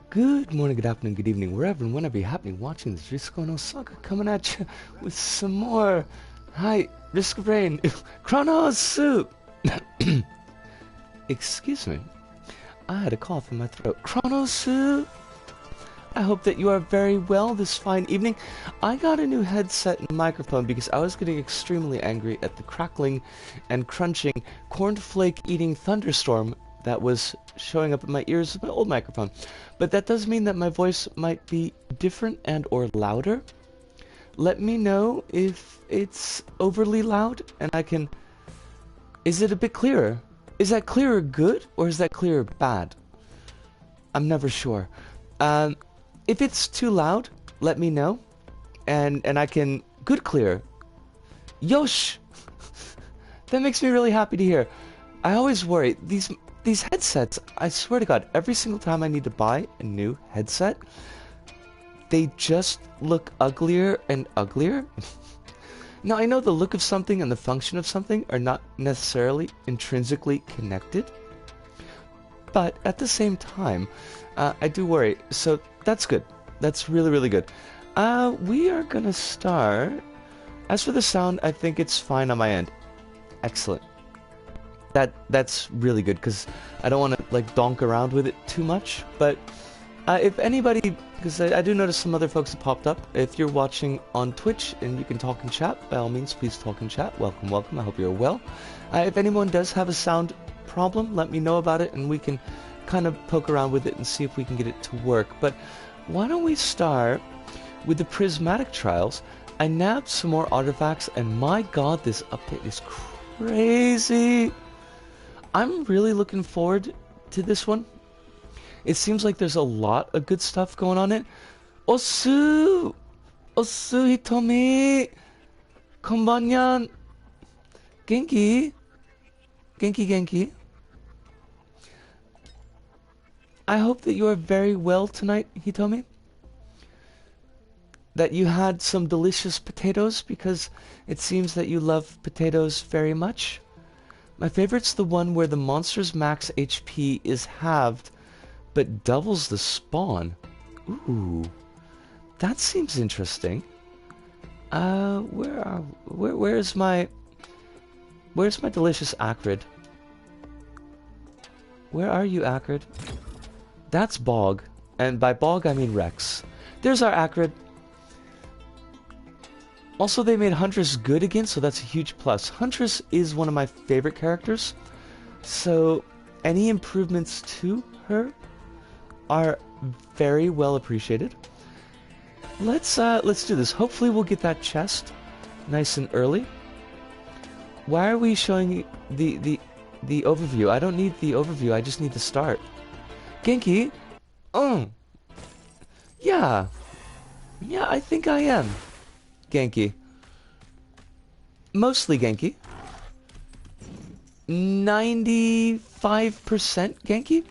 Good morning, good afternoon, good evening, wherever and whenever you happen to be watching this Risco no Saga coming at you with some more. Hi, Risk Brain, Chronos Soup! Excuse me, I had a cough in my throat. Chronos Soup! I hope that you are very well this fine evening. I got a new headset and microphone because I was getting extremely angry at the crackling and crunching cornflake eating thunderstorm that was showing up in my ears with my old microphone. But that does mean that my voice might be different and or louder. Let me know if it's overly loud and I can... Is it a bit clearer? Is that clearer good or is that clearer bad? I'm never sure. If it's too loud, let me know. And I can... Good clear. Yosh! That makes me really happy to hear. I always worry. These headsets, I swear to God, every single time I need to buy a new headset, they just look uglier and uglier. Now, I know the look of something and the function of something are not necessarily intrinsically connected, but at the same time, I do worry. So that's good. That's really, really good. We are gonna start. As for the sound, I think it's fine on my end. Excellent. That's really good because I don't want to like donk around with it too much. But if anybody, because I do notice some other folks have popped up. If you're watching on Twitch and you can talk in chat, by all means, please talk in chat. Welcome, welcome. I hope you're well. If anyone does have a sound problem, let me know about it and we can kind of poke around with it and see if we can get it to work. But why don't we start with the prismatic trials? I nabbed some more artifacts and my god, this update is crazy. I'm really looking forward to this one. It seems like there's a lot of good stuff going on in it. Osu! Osu Hitomi! Konbanyan! Genki? Genki Genki? I hope that you are very well tonight, Hitomi. That you had some delicious potatoes, because it seems that you love potatoes very much. My favorite's the one where the monster's max HP is halved, but doubles the spawn. Ooh, that seems interesting. Where's my delicious Acrid? Where are you, Acrid? That's Bog, and by Bog I mean Rex. There's our Acrid. Also, they made Huntress good again, so that's a huge plus. Huntress is one of my favorite characters, so any improvements to her are very well appreciated. Let's do this. Hopefully we'll get that chest nice and early. Why are we showing the overview? I don't need the overview, I just need the start. Genki? Yeah. Yeah, I think I am Genki. Mostly Genki. 95% Genki.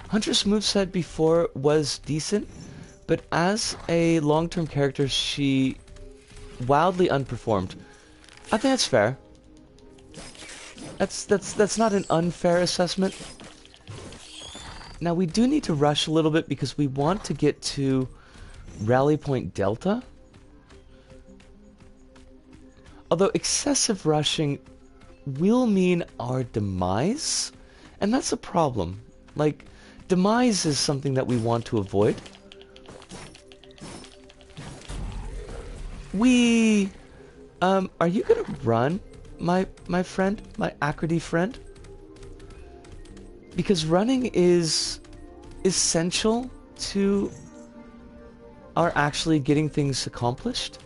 Huntress moveset before was decent, but as a long-term character, she wildly underperformed. I think that's fair. That's not an unfair assessment. Now we do need to rush a little bit because we want to get to Rallypoint Delta. Although excessive rushing will mean our demise, and that's a problem. Like, demise is something that we want to avoid. Are you gonna run, my friend, my Acridy friend? Because running is essential to our actually getting things accomplished.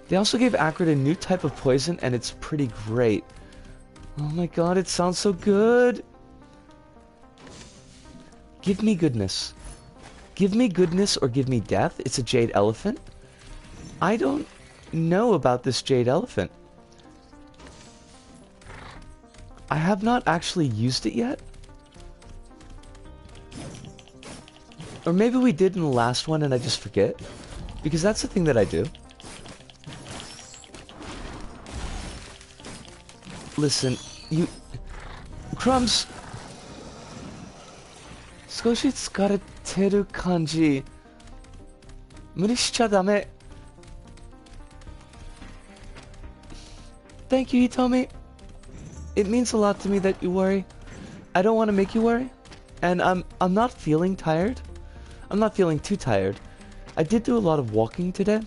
They also gave Acrid a new type of poison, and it's pretty great. Oh my god, it sounds so good! Give me goodness. Give me goodness or give me death. It's a jade elephant. I don't know about this jade elephant. I have not actually used it yet. Or maybe we did in the last one and I just forget. Because that's the thing that I do. Listen, you... Crumbs! Skoshit's got a てる感じ。無理しちゃダメ。Thank you, Hitomi. It means a lot to me that you worry. I don't want to make you worry. And I'm not feeling tired. I'm not feeling too tired. I did do a lot of walking today.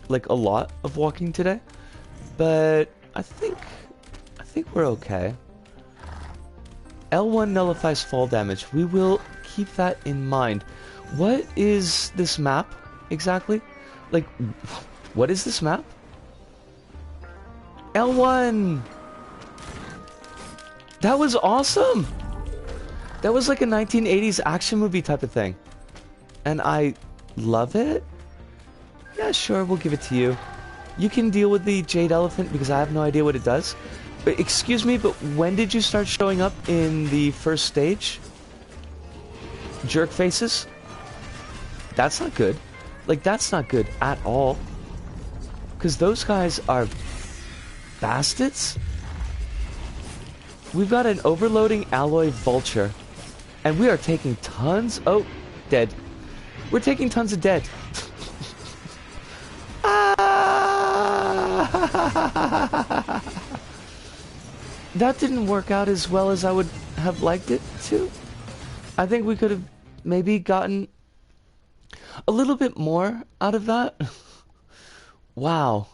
Like a lot of walking today. But I think we're okay. L1 nullifies fall damage. We will keep that in mind. What is this map exactly? Like, what is this map? L1! That was awesome! That was like a 1980s action movie type of thing. And I love it. Yeah, sure, we'll give it to you. You can deal with the Jade Elephant because I have no idea what it does. But excuse me, but when did you start showing up in the first stage? Jerk faces? That's not good. Like, that's not good at all. Because those guys are bastards. We've got an overloading alloy vulture. And we are taking tons... Oh, dead. We're taking tons of dead. That didn't work out as well as I would have liked it to. I think we could have maybe gotten a little bit more out of that. Wow.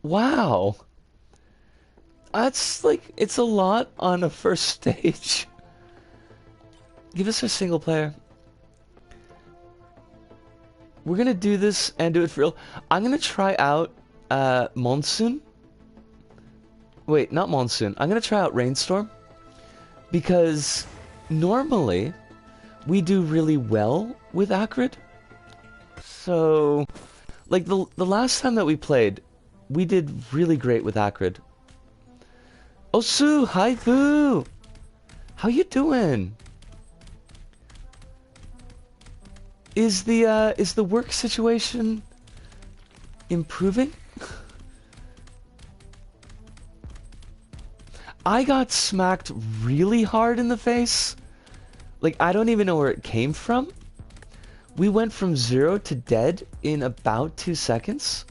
Wow. That's like, it's a lot on a first stage. Give us a single player. We're gonna do this and do it for real. I'm gonna try out Monsoon. Wait, not Monsoon. I'm gonna try out Rainstorm. Because normally we do really well with Acrid. So, like the last time that we played, we did really great with Acrid. Osu, hi Boo! How you doing? Is the work situation improving? I got smacked really hard in the face. Like, I don't even know where it came from. We went from 0 to dead in about 2 seconds.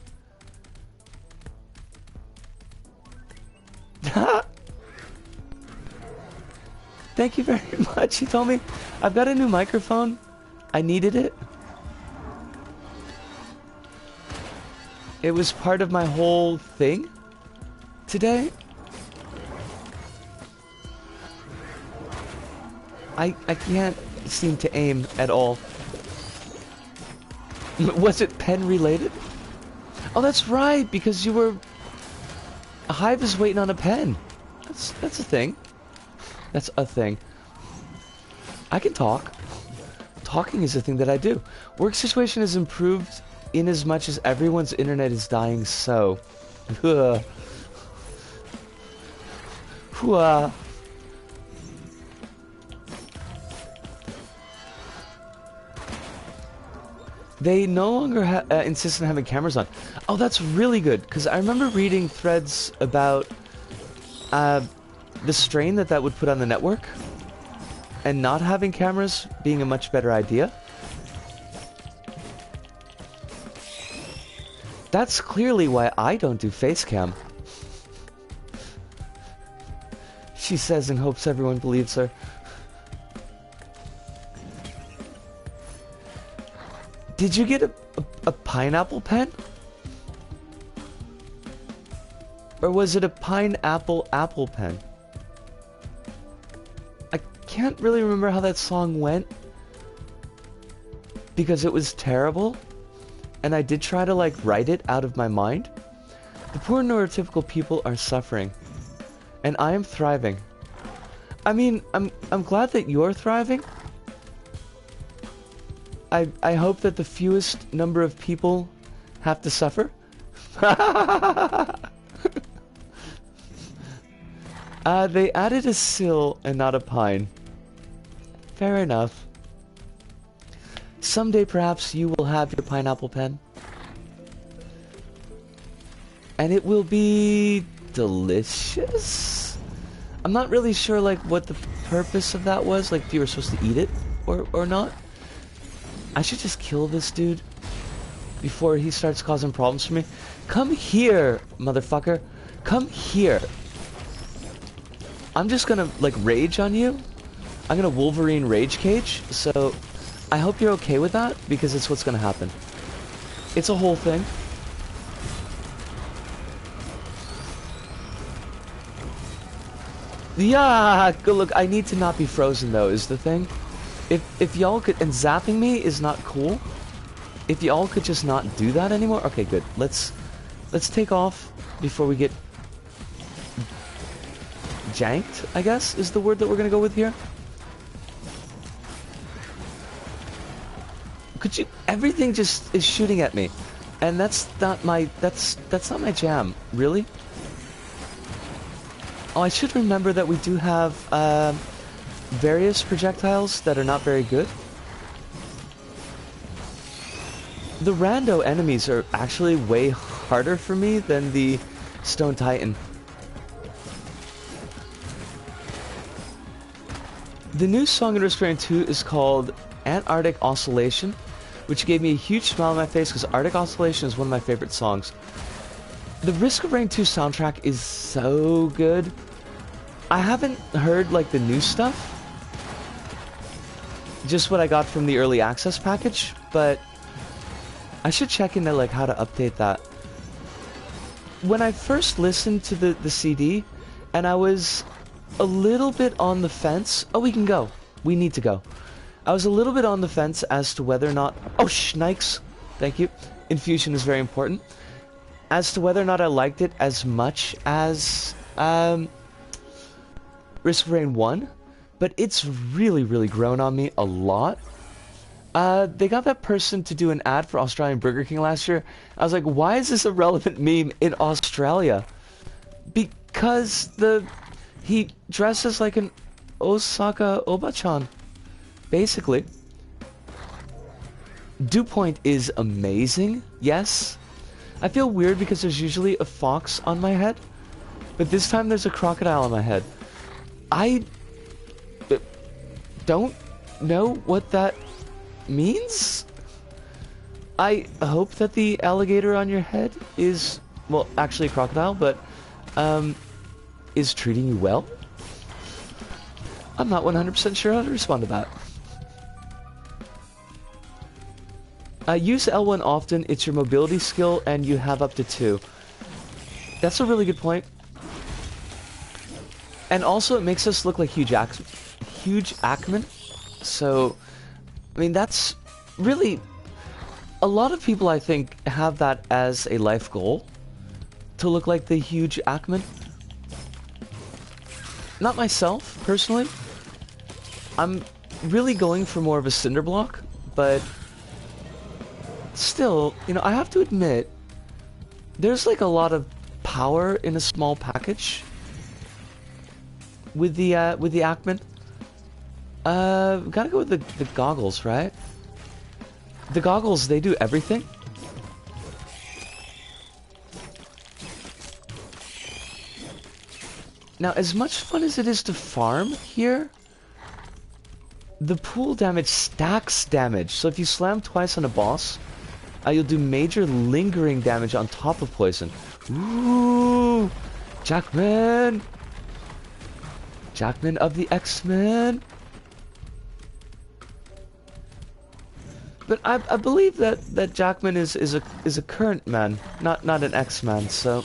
Thank you very much. He told me I've got a new microphone. I needed it. It was part of my whole thing today. I can't seem to aim at all. Was it pen related? Oh, that's right, because you were... A hive is waiting on a pen. That's a thing. That's a thing. I can talk. Talking is a thing that I do. Work situation has improved in as much as everyone's internet is dying, so... They no longer insist on having cameras on. Oh, that's really good, because I remember reading threads about the strain that would put on the network, and not having cameras being a much better idea. That's clearly why I don't do face cam. She says and hopes everyone believes her. Did you get a pineapple pen? Or was it a pineapple apple pen? I can't really remember how that song went. Because it was terrible. And I did try to like write it out of my mind. The poor neurotypical people are suffering. And I am thriving. I mean, I'm glad that you're thriving. I hope that the fewest number of people have to suffer. They added a sill and not a pine. Fair enough. Someday perhaps you will have your pineapple pen. And it will be delicious? I'm not really sure like what the purpose of that was, like if you were supposed to eat it or not. I should just kill this dude before he starts causing problems for me. Come here, motherfucker. Come here. I'm just gonna, like, rage on you. I'm gonna Wolverine Rage Cage, so I hope you're okay with that, because it's what's gonna happen. It's a whole thing. Yeah, good look. I need to not be frozen, though, is the thing. If y'all could, and zapping me is not cool. If y'all could just not do that anymore. Okay, good. Let's take off before we get janked, I guess, is the word that we're gonna go with here. Could you? Everything just is shooting at me, and that's not my not my jam, really. Oh, I should remember that we do have various projectiles that are not very good. The rando enemies are actually way harder for me than the Stone Titan. The new song in Risk of Rain 2 is called Antarctic Oscillation, which gave me a huge smile on my face because Arctic Oscillation is one of my favorite songs. The Risk of Rain 2 soundtrack is so good. I haven't heard, like, the new stuff. Just what I got from the early access package, but I should check into, like, how to update that. When I first listened to the CD, and I was a little bit on the fence. Oh, we can go. We need to go. I was a little bit on the fence as to whether or not... Oh, shnikes. Thank you. Infusion is very important. As to whether or not I liked it as much as Risk of Rain 1. But it's really, really grown on me a lot. They got that person to do an ad for Australian Burger King last year. I was like, why is this a relevant meme in Australia? Because he dresses like an Osaka Obachan, basically. Dew Point is amazing, yes. I feel weird because there's usually a fox on my head, but this time there's a crocodile on my head. I don't know what that means. I hope that the alligator on your head is, well, actually a crocodile, but is treating you well. I'm not 100% sure how to respond to that. Use L1 often. It's your mobility skill, and you have up to 2. That's a really good point. And also, it makes us look like huge Ackman. So, I mean, that's really... A lot of people, I think, have that as a life goal. To look like the huge Ackman. Not myself, personally. I'm really going for more of a cinder block, but... Still, you know, I have to admit, there's like a lot of power in a small package with the Ackman. Gotta go with the goggles, right? The goggles, they do everything. Now, as much fun as it is to farm here, the pool damage stacks damage. So if you slam twice on a boss, you'll do major lingering damage on top of poison. Ooh! Jackman! Jackman of the X-Men! But I believe that Jackman is a current man, not an X-Man, so...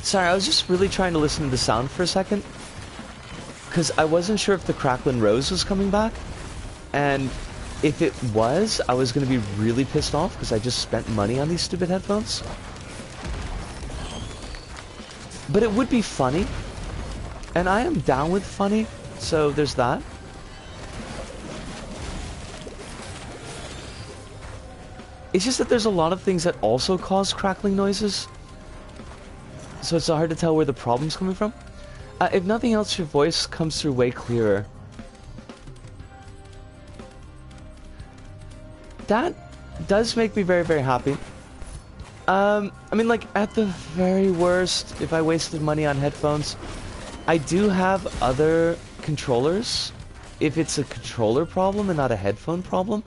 Sorry, I was just really trying to listen to the sound for a second. Because I wasn't sure if the Cracklin' Rose was coming back. And if it was, I was going to be really pissed off because I just spent money on these stupid headphones. But it would be funny. And I am down with funny, so there's that. It's just that there's a lot of things that also cause crackling noises. So it's hard to tell where the problem's coming from. If nothing else, your voice comes through way clearer. That does make me very, very happy. I mean, like, at the very worst, if I wasted money on headphones, I do have other controllers, if it's a controller problem and not a headphone problem.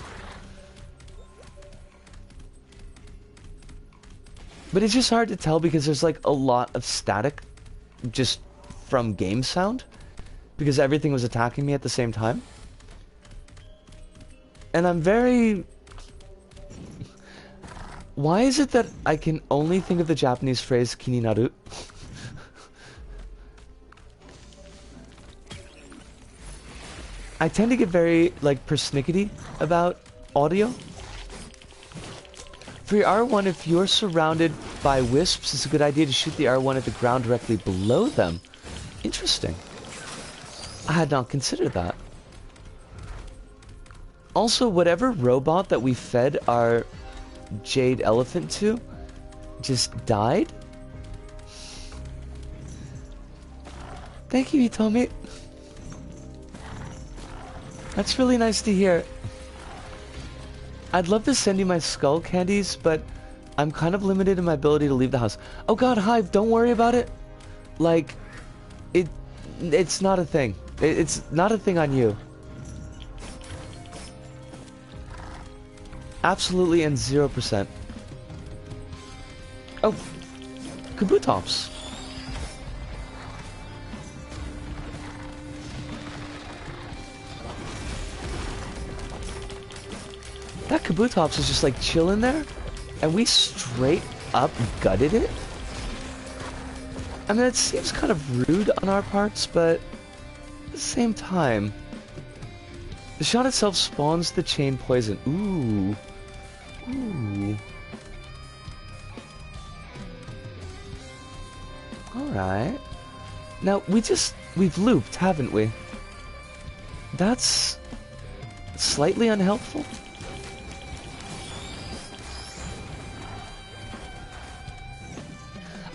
But it's just hard to tell because there's, like, a lot of static just from game sound, because everything was attacking me at the same time. And I'm very... Why is it that I can only think of the Japanese phrase kininaru? I tend to get very, like, persnickety about audio. For your R1, if you're surrounded by wisps, it's a good idea to shoot the R1 at the ground directly below them. Interesting. I had not considered that. Also, whatever robot that we fed our jade elephant to just died. Thank you, Hitomi. That's really nice to hear. I'd love to send you my skull candies, but I'm kind of limited in my ability to leave the house. Oh god, Hive, don't worry about it. Like, it's not a thing. It's not a thing on you. Absolutely and 0%. Oh, Kabutops. That Kabutops is just like chilling there, and we straight up gutted it. I mean, it seems kind of rude on our parts, but at the same time, the shot itself spawns the chain poison. Ooh. Ooh. Alright. Now, we've looped, haven't we? That's slightly unhelpful.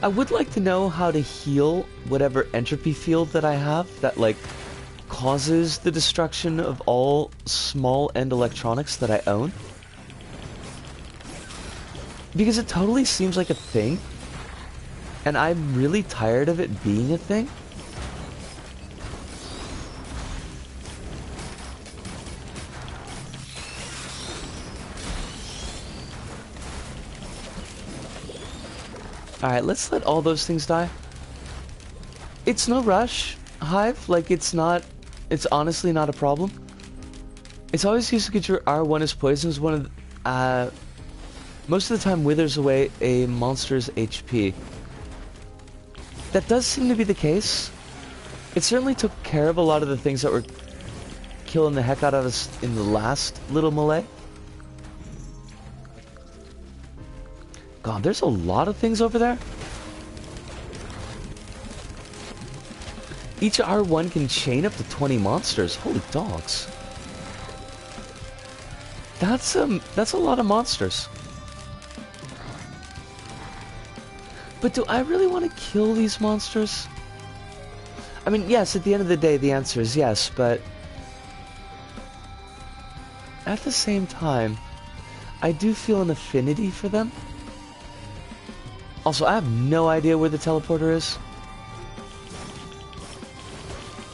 I would like to know how to heal whatever entropy field that I have that, like, causes the destruction of all small end electronics that I own. Because it totally seems like a thing, and I'm really tired of it being a thing. Alright, let's let all those things die. It's no rush, Hive. Like, it's honestly not a problem. It's always used to get your R1 as poison is one of the, most of the time withers away a monster's HP. That does seem to be the case. It certainly took care of a lot of the things that were killing the heck out of us in the last little melee. God, there's a lot of things over there. Each R1 can chain up to 20 monsters. Holy dogs. That's a lot of monsters. But do I really want to kill these monsters? I mean, yes, at the end of the day, the answer is yes, but at the same time, I do feel an affinity for them. Also, I have no idea where the teleporter is.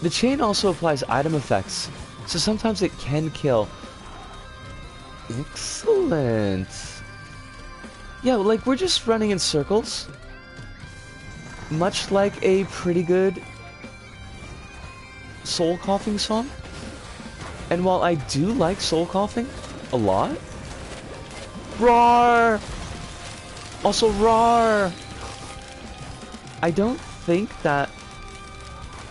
The chain also applies item effects, so sometimes it can kill. Excellent. Yeah, like, we're just running in circles. Much like a pretty good soul coughing song. And while I do like soul coughing a lot, roar! Also roar! I don't think that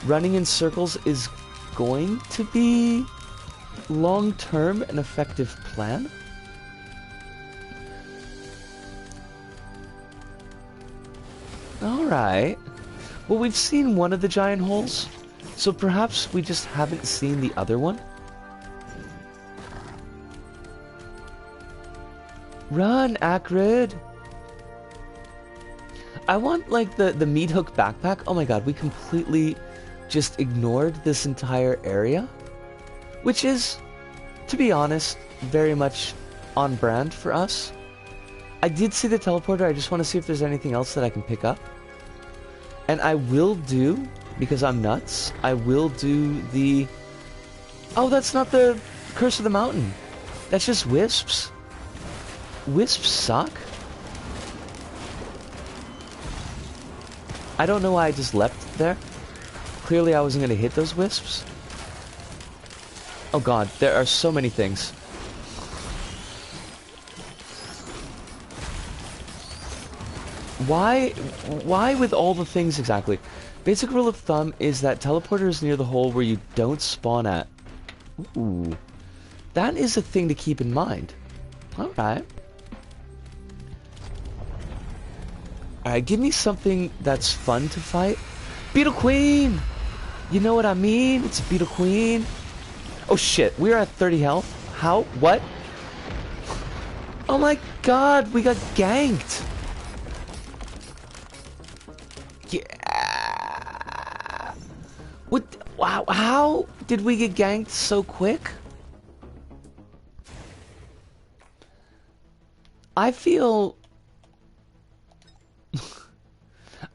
running in circles is going to be long-term an effective plan. Alright. Well, we've seen one of the giant holes, so perhaps we just haven't seen the other one. Run, Acrid! I want, like, the meat hook backpack. Oh my god, we completely just ignored this entire area. Which is, to be honest, very much on brand for us. I did see the teleporter. I just want to see if there's anything else that I can pick up. And I will do, because I'm nuts, I will do the... Oh, that's not the Curse of the Mountain. That's just wisps. Wisps suck. I don't know why I just leapt there. Clearly I wasn't going to hit those wisps. Oh god, there are so many things. Why with all the things exactly? Basic rule of thumb is that teleporter is near the hole where you don't spawn at. Ooh. That is a thing to keep in mind. Alright. Alright, give me something that's fun to fight. Beetle Queen! You know what I mean? It's a Beetle Queen. Oh shit, we're at 30 health. How? What? Oh my god, we got ganked. Yeah. What? Wow, how did we get ganked so quick? I feel...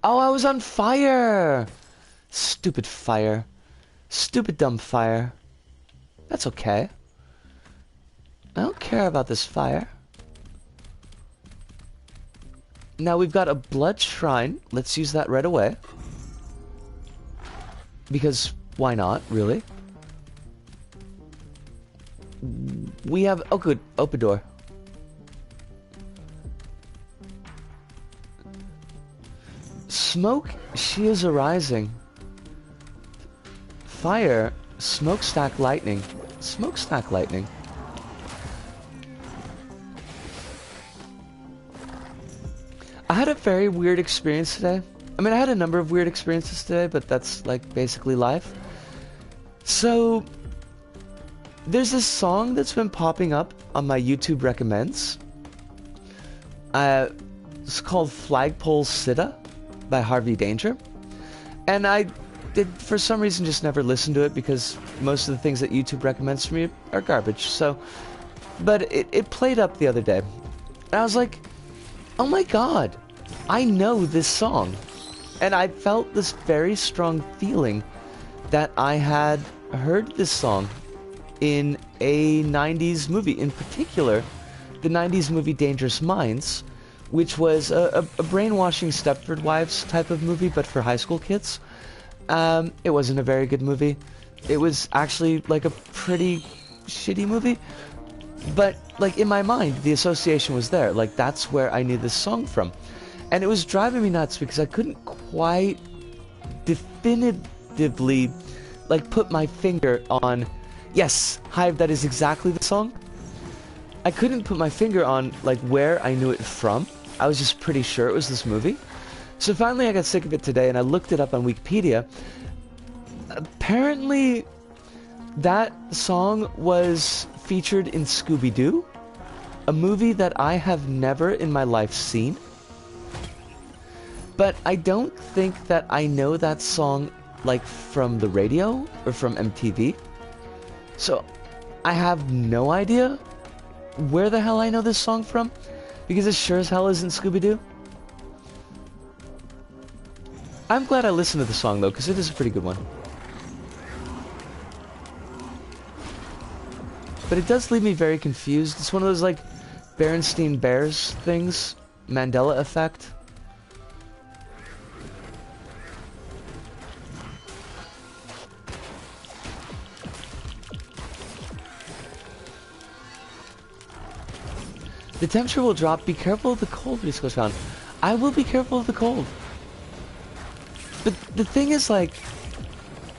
Oh, I was on fire! Stupid fire. Stupid dumb fire. That's okay. I don't care about this fire. Now we've got a blood shrine. Let's use that right away. Because why not, really? We have... Oh good, open door. Smoke, she is arising. Fire, smokestack lightning. Smokestack lightning. I had a very weird experience today. I mean, I had a number of weird experiences today, but that's like basically life. So, there's this song that's been popping up on my YouTube recommends. It's called Flagpole Sitta by Harvey Danger. And I did, for some reason, just never listen to it because most of the things that YouTube recommends for me are garbage. So, but it played up the other day. And I was like, oh my god, I know this song. And I felt this very strong feeling that I had heard this song in a 90s movie. In particular, the 90s movie Dangerous Minds, which was a brainwashing Stepford Wives type of movie, but for high school kids. It wasn't a very good movie. It was actually like a pretty shitty movie. But like in my mind, the association was there. Like that's where I knew this song from. And it was driving me nuts because I couldn't quite definitively like put my finger on, yes, Hive, that is exactly the song. I couldn't put my finger on like where I knew it from. I was just pretty sure it was this movie. So finally I got sick of it today and I looked it up on Wikipedia. Apparently that song was featured in Scooby-Doo, a movie that I have never in my life seen. But I don't think that I know that song like from the radio or from MTV. So I have no idea where the hell I know this song from, because it sure as hell isn't Scooby-Doo. I'm glad I listened to the song though, because it is a pretty good one. But it does leave me very confused. It's one of those like Berenstein Bears things, Mandela effect. The temperature will drop. Be careful of the cold, Reese goes around. I will be careful of the cold. But the thing is, like,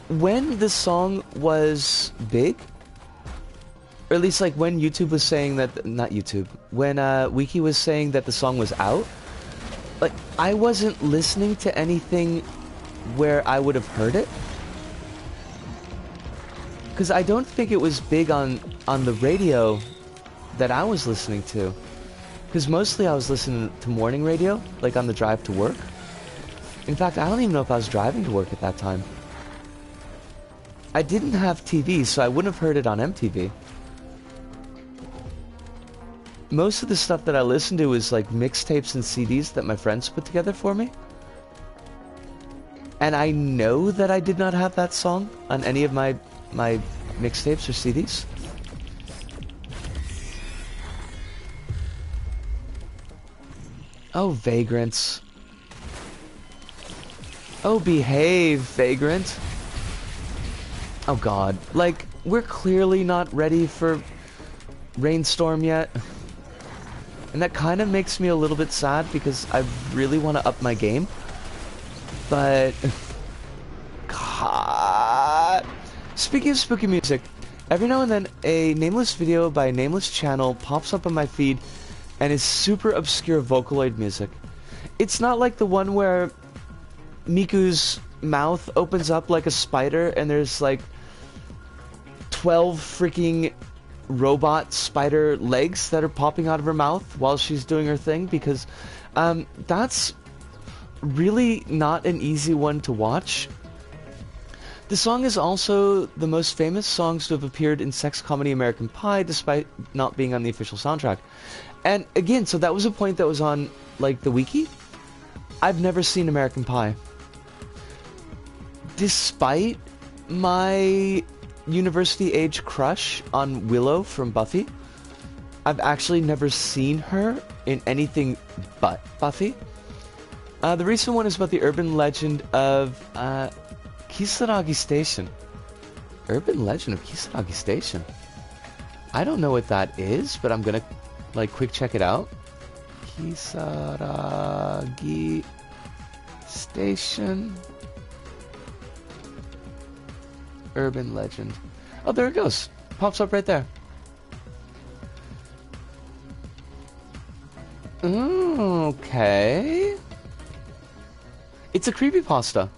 when this song was big, or at least like when YouTube was saying that, not YouTube, when Wiki was saying that the song was out, like I wasn't listening to anything where I would have heard it. Because I don't think it was big on the radio that I was listening to. Because mostly I was listening to morning radio, like on the drive to work. In fact, I don't even know if I was driving to work at that time. I didn't have TV, so I wouldn't have heard it on MTV. most of the stuff that I listen to is like mixtapes and CDs that my friends put together for me. And I know that I did not have that song on any of my mixtapes or CDs. Oh, vagrants. Oh, behave, vagrant. Oh god, like, we're clearly not ready for Rainstorm yet. And that kind of makes me a little bit sad because I really want to up my game. But... God... Speaking of spooky music, every now and then a nameless video by a nameless channel pops up on my feed and is super obscure Vocaloid music. It's not like the one where Miku's mouth opens up like a spider and there's like 12 freaking robot spider legs that are popping out of her mouth while she's doing her thing, because that's really not an easy one to watch. The song is also the most famous songs to have appeared in sex comedy American Pie, despite not being on the official soundtrack. And again, so that was a point that was on like the wiki. I've never seen American Pie. Despite my university age crush on Willow from Buffy, I've actually never seen her in anything but Buffy. The recent one is about the urban legend of Kisaragi Station. Urban legend of Kisaragi Station. I don't know what that is, but I'm gonna like quick check it out. Kisaragi Station. Urban legend. Oh, there it goes. Pops up right there. Okay. It's a creepypasta.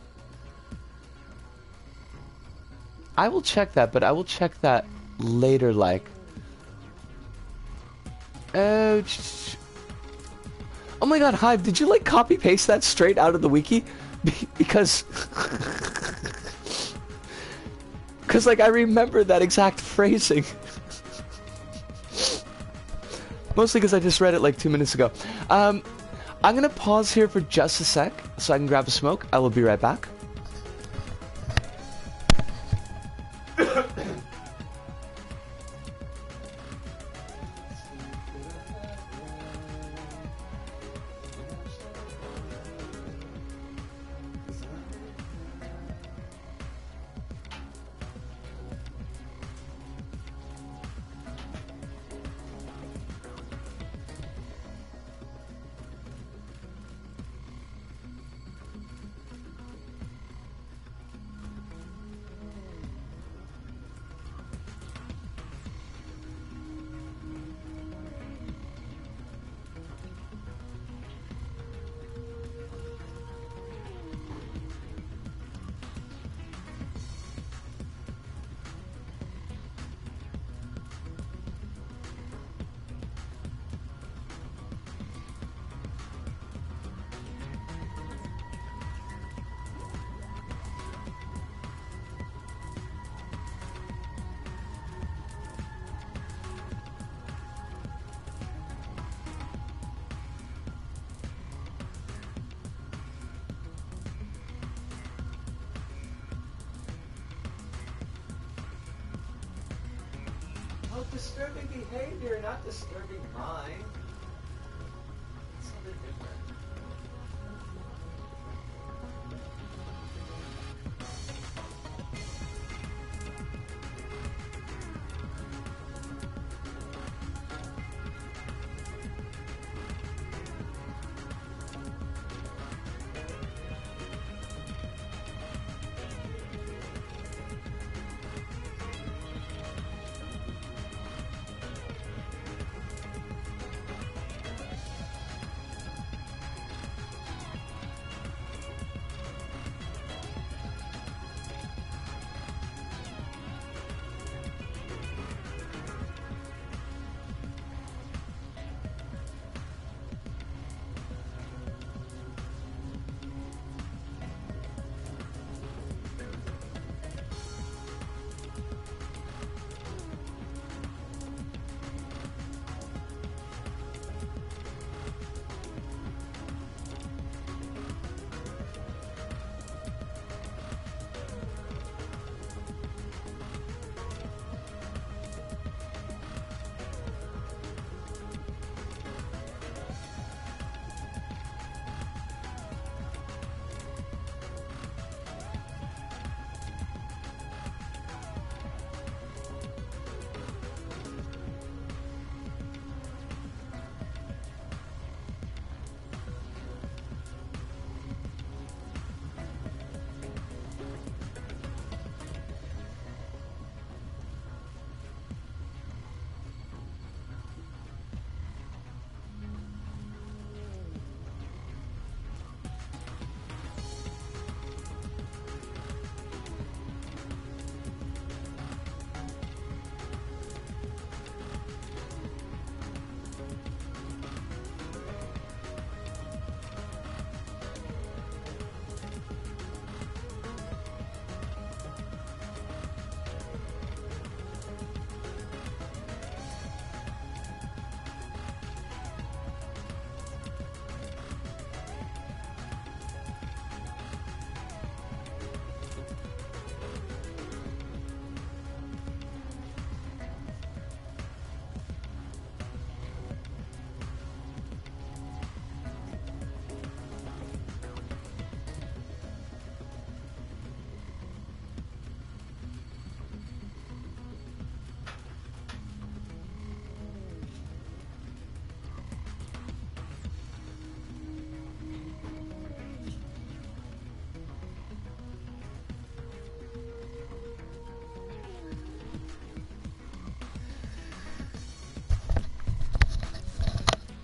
I will check that, but I will check that later, like. Oh my god, Hive, did you like copy paste that straight out of the wiki? Because like I remember that exact phrasing. Mostly because I just read it like 2 minutes ago. I'm gonna pause here for just a sec so I can grab a smoke. I will be right back. Disturbing behavior, not disturbing mind. It's something different.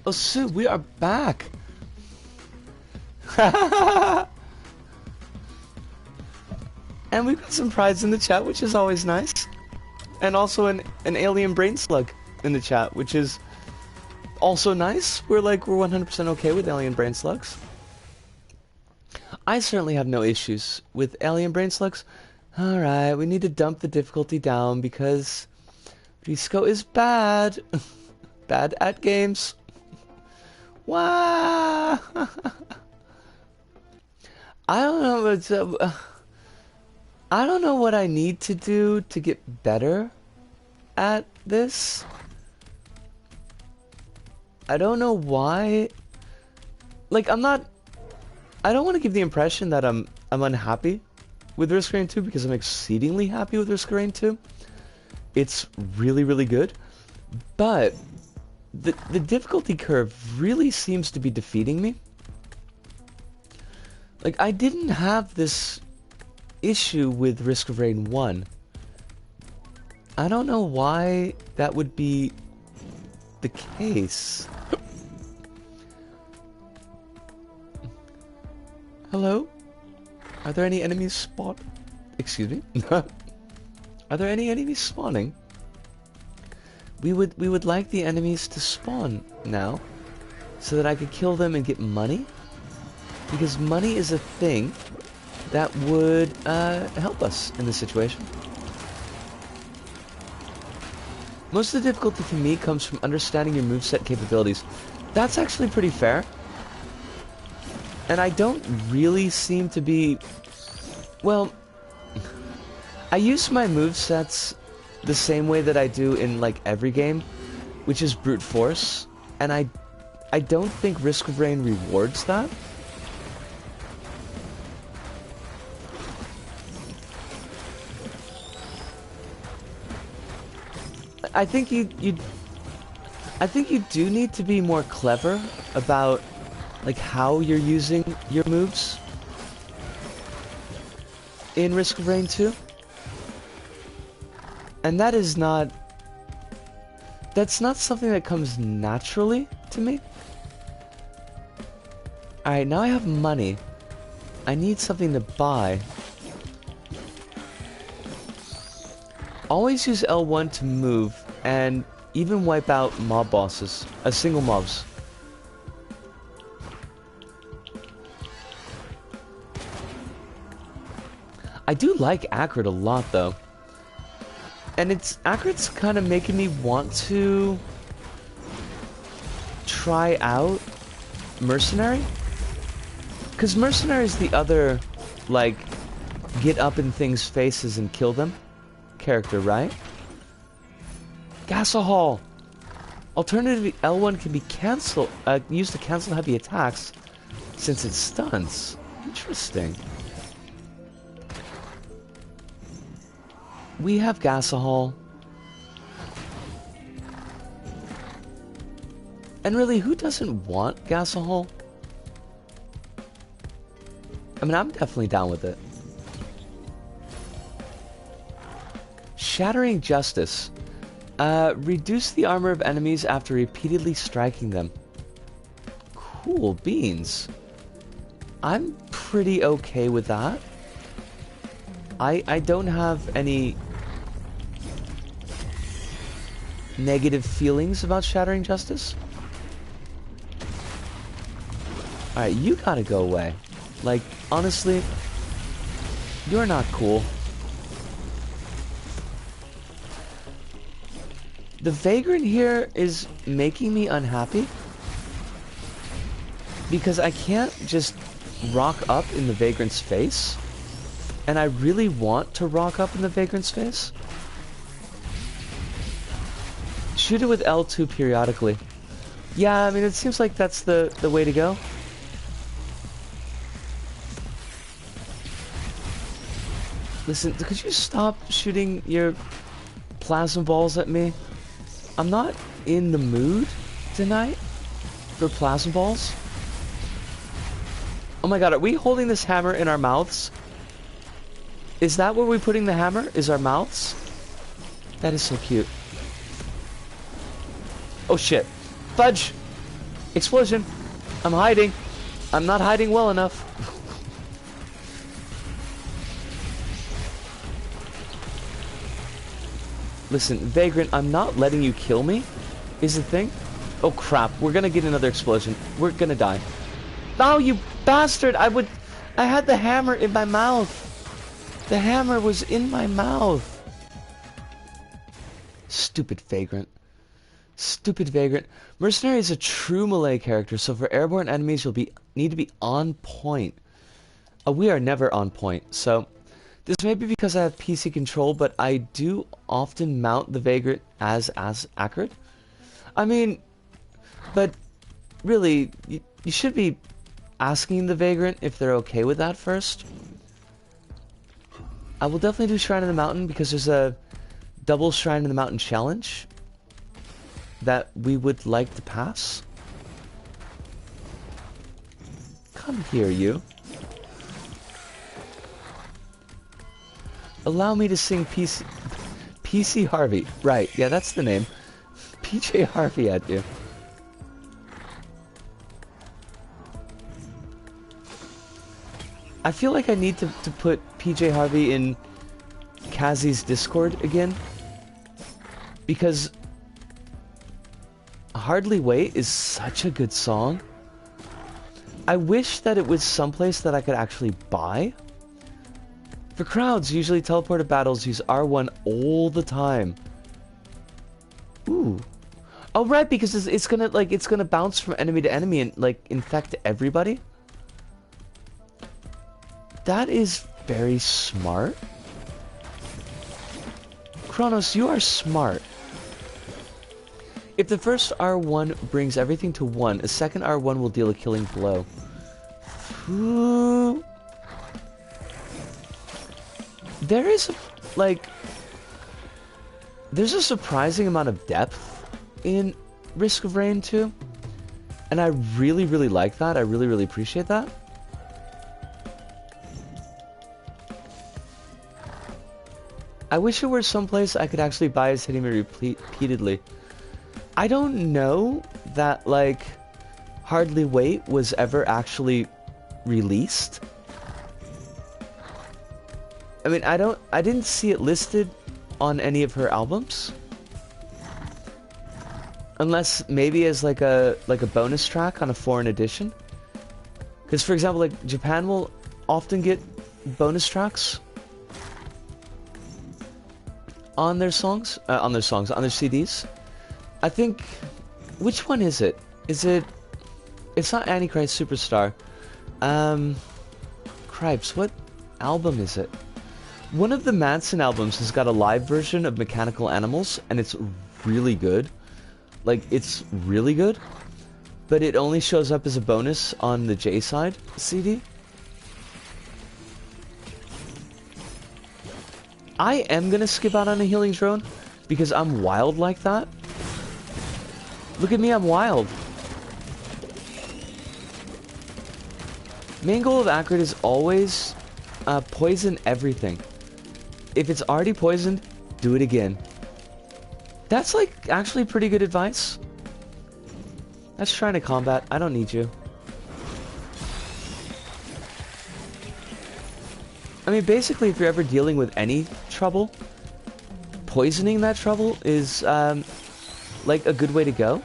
Oh, Sue, we are back. And we've got some prides in the chat, which is always nice. And also an alien brain slug in the chat, which is also nice. We're 100% okay with alien brain slugs. I certainly have no issues with alien brain slugs. Alright, we need to dump the difficulty down because Risco is bad. Bad at games. Wow. I don't know what's I don't know what I need to do to get better at this. I don't know why. Like, I don't want to give the impression that I'm unhappy with Risk of Rain 2 because I'm exceedingly happy with Risk of Rain 2. It's really, really good. But the difficulty curve really seems to be defeating me. Like, I didn't have this issue with Risk of Rain 1. I don't know why that would be the case. Hello? Are there any enemies Excuse me? Are there any enemies spawning? We would like the enemies to spawn now, so that I could kill them and get money. Because money is a thing that would help us in this situation. Most of the difficulty for me comes from understanding your moveset capabilities. That's actually pretty fair. And I don't really seem to be... Well, I use my movesets the same way that I do in every game, which is brute force. And I don't think Risk of Rain rewards that. I think you do need to be more clever about how you're using your moves in Risk of Rain 2. And that's not something that comes naturally to me. Alright, now I have money. I need something to buy. Always use L1 to move and even wipe out mob bosses, single mobs. I do like Acrid a lot though. And Acrid's kind of making me want to try out Mercenary. Because Mercenary is the other, get up in things' faces and kill them character, right? Gasohol! Alternatively, L1 can be used to cancel heavy attacks since it stuns. Interesting. We have Gasohol. And really, who doesn't want Gasohol? I mean, I'm definitely down with it. Shattering Justice. Reduce the armor of enemies after repeatedly striking them. Cool beans. I'm pretty okay with that. I don't have any negative feelings about Shattering Justice. Alright, you gotta go away. Honestly, you're not cool. The Vagrant here is making me unhappy because I can't just rock up in the Vagrant's face, and I really want to rock up in the Vagrant's face. Shoot it with L2 periodically. Yeah, I mean, it seems like that's the way to go. Listen, could you stop shooting your plasma balls at me? I'm not in the mood tonight for plasma balls. Oh my god, are we holding this hammer in our mouths? Is that where we're putting the hammer? Is our mouths? That is so cute. Oh shit. Fudge! Explosion! I'm hiding! I'm not hiding well enough. Listen, Vagrant, I'm not letting you kill me, is the thing. Oh crap, we're gonna get another explosion. We're gonna die. Oh, you bastard! I had the hammer in my mouth. The hammer was in my mouth. Stupid Vagrant. Stupid Vagrant. Mercenary is a true melee character, so for airborne enemies you'll need to be on point. We are never on point, so this may be because I have PC control, but I do often mount the Vagrant as accurate. I mean, but really, you should be asking the Vagrant if they're okay with that first. I will definitely do Shrine in the Mountain because there's a double Shrine in the Mountain challenge that we would like to pass. Come here, you. Allow me to sing PC Harvey. Right, yeah, that's the name. PJ Harvey at you. I feel like I need to put PJ Harvey in Kazi's Discord again. Because Hardly Wait is such a good song. I wish that it was someplace that I could actually buy. For crowds, usually teleported battles use R1 all the time. Ooh. Oh right, because it's gonna bounce from enemy to enemy and like infect everybody. That is very smart. Kronos, you are smart. If the first R1 brings everything to 1, a second R1 will deal a killing blow. Ooh. There is, there's a surprising amount of depth in Risk of Rain 2. And I really, really like that. I really, really appreciate that. I wish it were someplace I could actually buy as hitting me repeatedly. I don't know that, Hardly Wait was ever actually released. I mean, I didn't see it listed on any of her albums. Unless maybe as like a bonus track on a foreign edition. Because for example, Japan will often get bonus tracks on their songs, on their CDs. I think, which one is it? It's not Antichrist Superstar. Cripes, what album is it? One of the Manson albums has got a live version of Mechanical Animals, and it's really good. It's really good, but it only shows up as a bonus on the J-side CD. I am gonna skip out on a healing drone, because I'm wild like that. Look at me, I'm wild. Main goal of accurate is always poison everything. If it's already poisoned, do it again. That's actually pretty good advice. That's trying to combat. I don't need you. I mean, basically, if you're ever dealing with any trouble, poisoning that trouble is, a good way to go.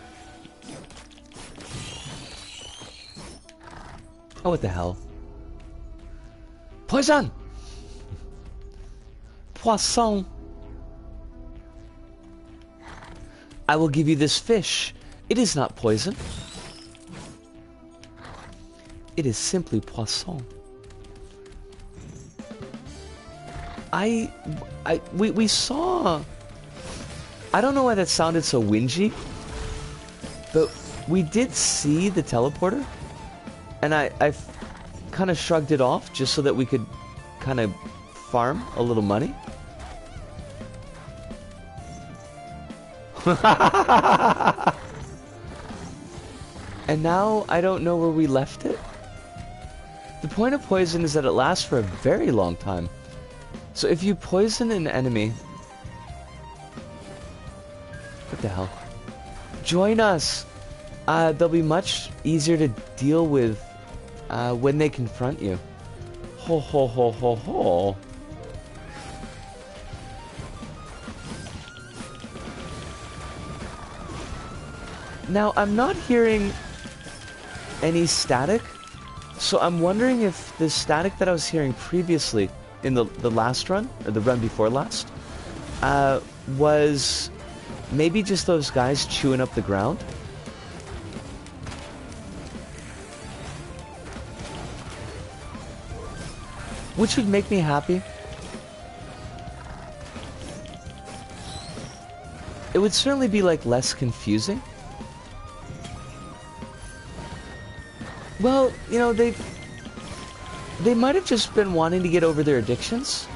Oh, what the hell? Poison! Poisson! I will give you this fish. It is not poison. It is simply poisson. We saw... I don't know why that sounded so whingy, but we did see the teleporter, and I kind of shrugged it off just so that we could kind of farm a little money. And now I don't know where we left it. The point of poison is that it lasts for a very long time. So if you poison an enemy... What the hell? Join us! They'll be much easier to deal with when they confront you. Ho ho ho ho ho. Now, I'm not hearing any static, so I'm wondering if the static that I was hearing previously in the last run, or the run before last, was maybe just those guys chewing up the ground. Which would make me happy. It would certainly be like less confusing. Well, you know, they might have just been wanting to get over their addictions.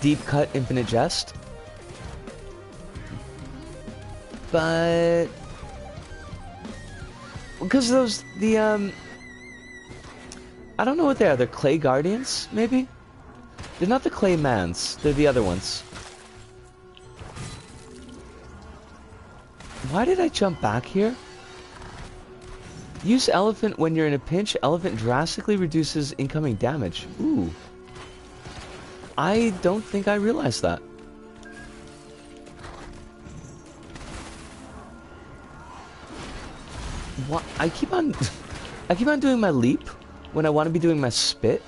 Deep cut, infinite jest. But because those I don't know what they are. They're clay guardians, maybe? They're not the clay mans. They're the other ones. Why did I jump back here? Use elephant when you're in a pinch. Elephant drastically reduces incoming damage. Ooh. I don't think I realized that. What? I keep on doing my leap when I want to be doing my spit.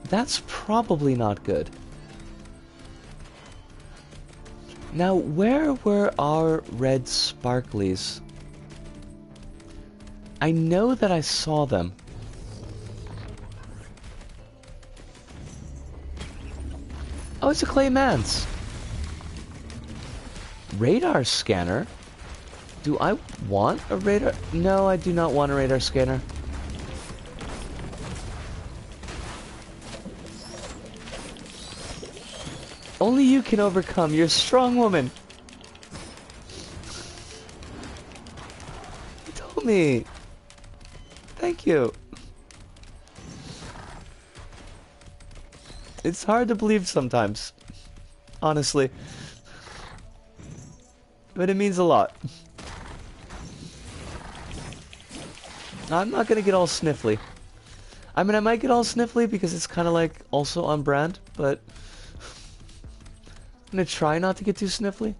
That's probably not good. Now, where were our red sparklies? I know that I saw them. Oh, it's a clay man's. Radar scanner? Do I want a radar? No, I do not want a radar scanner. Only you can overcome. You're a strong woman. You told me. Thank you. It's hard to believe sometimes. Honestly. But it means a lot. I'm not gonna get all sniffly. I mean, I might get all sniffly because it's kind of like also on brand, but I'm gonna try not to get too sniffly.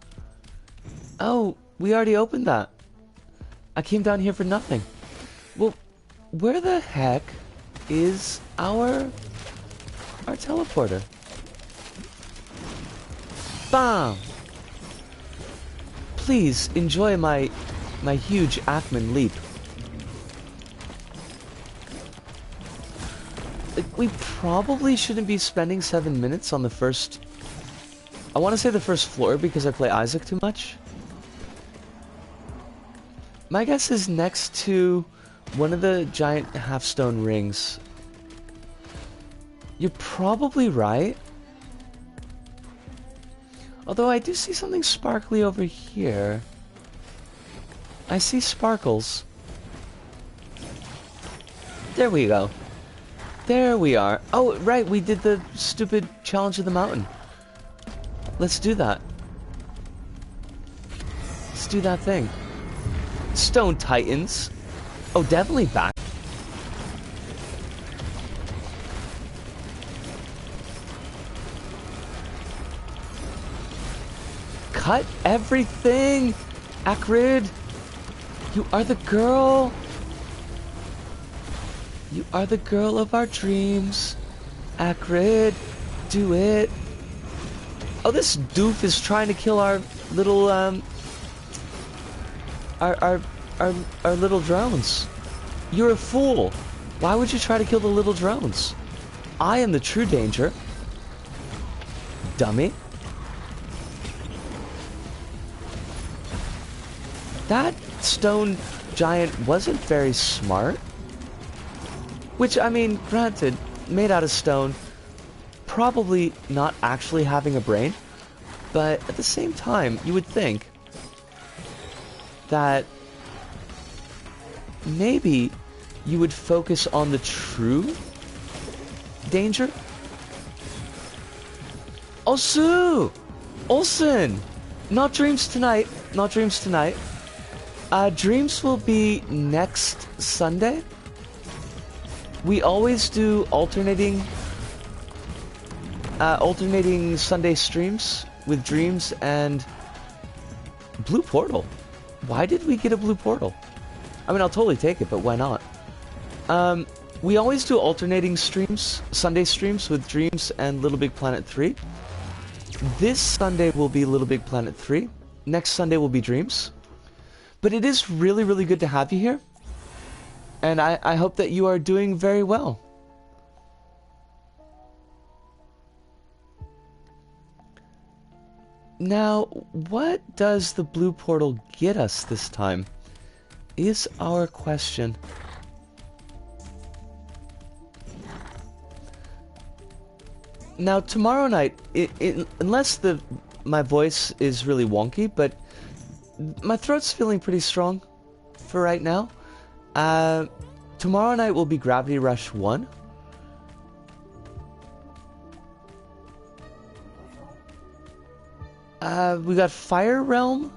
Oh, we already opened that. I came down here for nothing. Well, where the heck is our teleporter? Bam! Please enjoy my huge Ackman leap. Like, we probably shouldn't be spending 7 minutes on the first... I want to say the first floor because I play Isaac too much. My guess is next to one of the giant half-stone rings. You're probably right. Although I do see something sparkly over here. I see sparkles. There we go. There we are. Oh, right, we did the stupid challenge of the mountain. Let's do that. Let's do that thing. Stone Titans. Oh, definitely back. Cut everything! Akrid! You are the girl! You are the girl of our dreams. Akrid, do it. Oh, this doof is trying to kill our little, our little drones. You're a fool. Why would you try to kill the little drones? I am the true danger. Dummy. That stone giant wasn't very smart. Which, I mean, granted, made out of stone, probably not actually having a brain, but at the same time, you would think that maybe you would focus on the true danger. Osu! Olsen! Not dreams tonight. Not dreams tonight. Dreams will be next Sunday. We always do alternating Sunday streams with dreams and blue portal. Why did we get a blue portal? I mean, I'll totally take it, but why not? We always do alternating streams, Sunday streams with dreams and Little Big Planet 3. This Sunday will be Little Big Planet 3. Next Sunday will be dreams. But it is really, really good to have you here. And I hope that you are doing very well. Now, what does the blue portal get us this time? Is our question. Now, tomorrow night, unless my voice is really wonky, but my throat's feeling pretty strong for right now. Tomorrow night will be Gravity Rush 1. We got Fire Realm.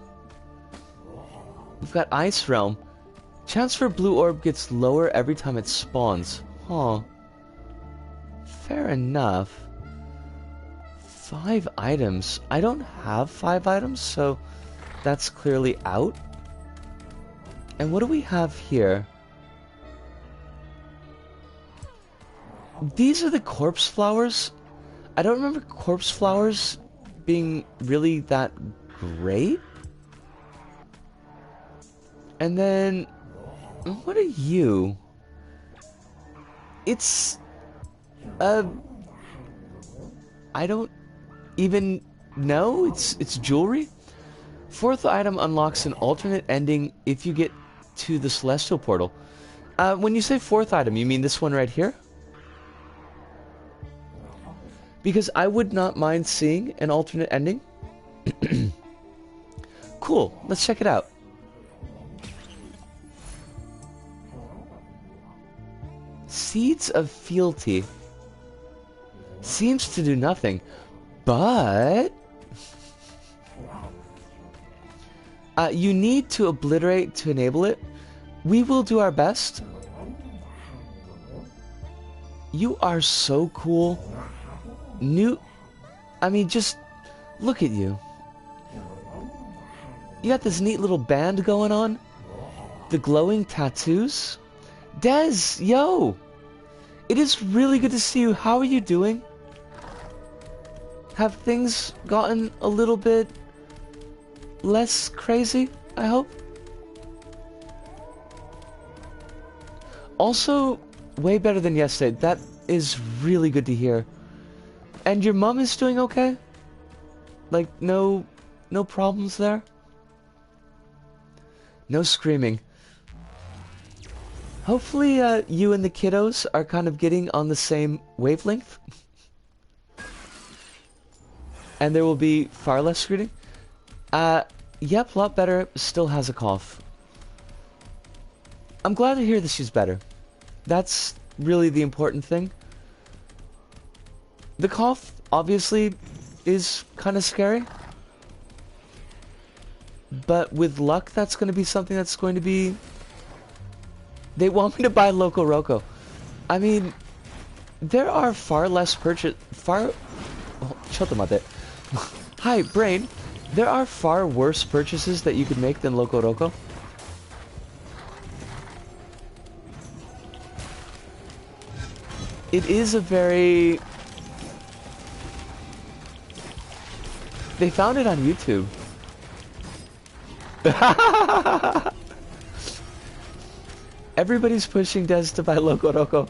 We've got Ice Realm. Chance for blue orb gets lower every time it spawns. Huh. Fair enough. 5 items. I don't have 5 items, so that's clearly out. And what do we have here? These are the corpse flowers. I don't remember corpse flowers being really that great. And then, what are you? It's, I don't even know. It's jewelry. 4th item unlocks an alternate ending if you get to the Celestial Portal. When you say 4th item, you mean this one right here? Because I would not mind seeing an alternate ending. Cool, let's check it out. Seeds of Fealty. Seems to do nothing, but you need to obliterate to enable it. We will do our best. You are so cool. I mean, just look at you. You got this neat little band going on. The glowing tattoos. Des, yo! It is really good to see you. How are you doing? Have things gotten a little bit less crazy, I hope? Also, way better than yesterday. That is really good to hear. And your mom is doing okay? Like, no problems there? No screaming. Hopefully, you and the kiddos are kind of getting on the same wavelength. And there will be far less screaming. Yep, a lot better. Still has a cough. I'm glad to hear that she's better. That's really the important thing. The cough, obviously, is kind of scary. But with luck, that's going to be something that's going to be... They want me to buy Loco Roco. I mean, there are far less purchase... Oh, Hi, Brain. There are far worse purchases that you could make than Loco Roco. It is a very... They found it on YouTube. Everybody's pushing Des to buy Loco Roco.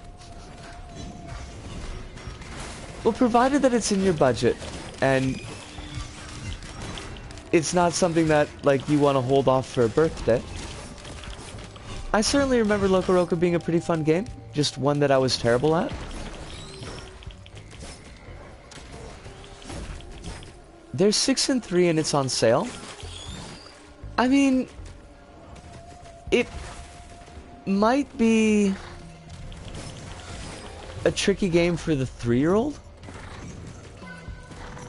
Well, provided that it's in your budget, and it's not something that, like, you want to hold off for a birthday. I certainly remember Loco Roco being a pretty fun game, just one that I was terrible at. There's 6 and 3 and it's on sale. I mean, it might be a tricky game for the 3-year-old.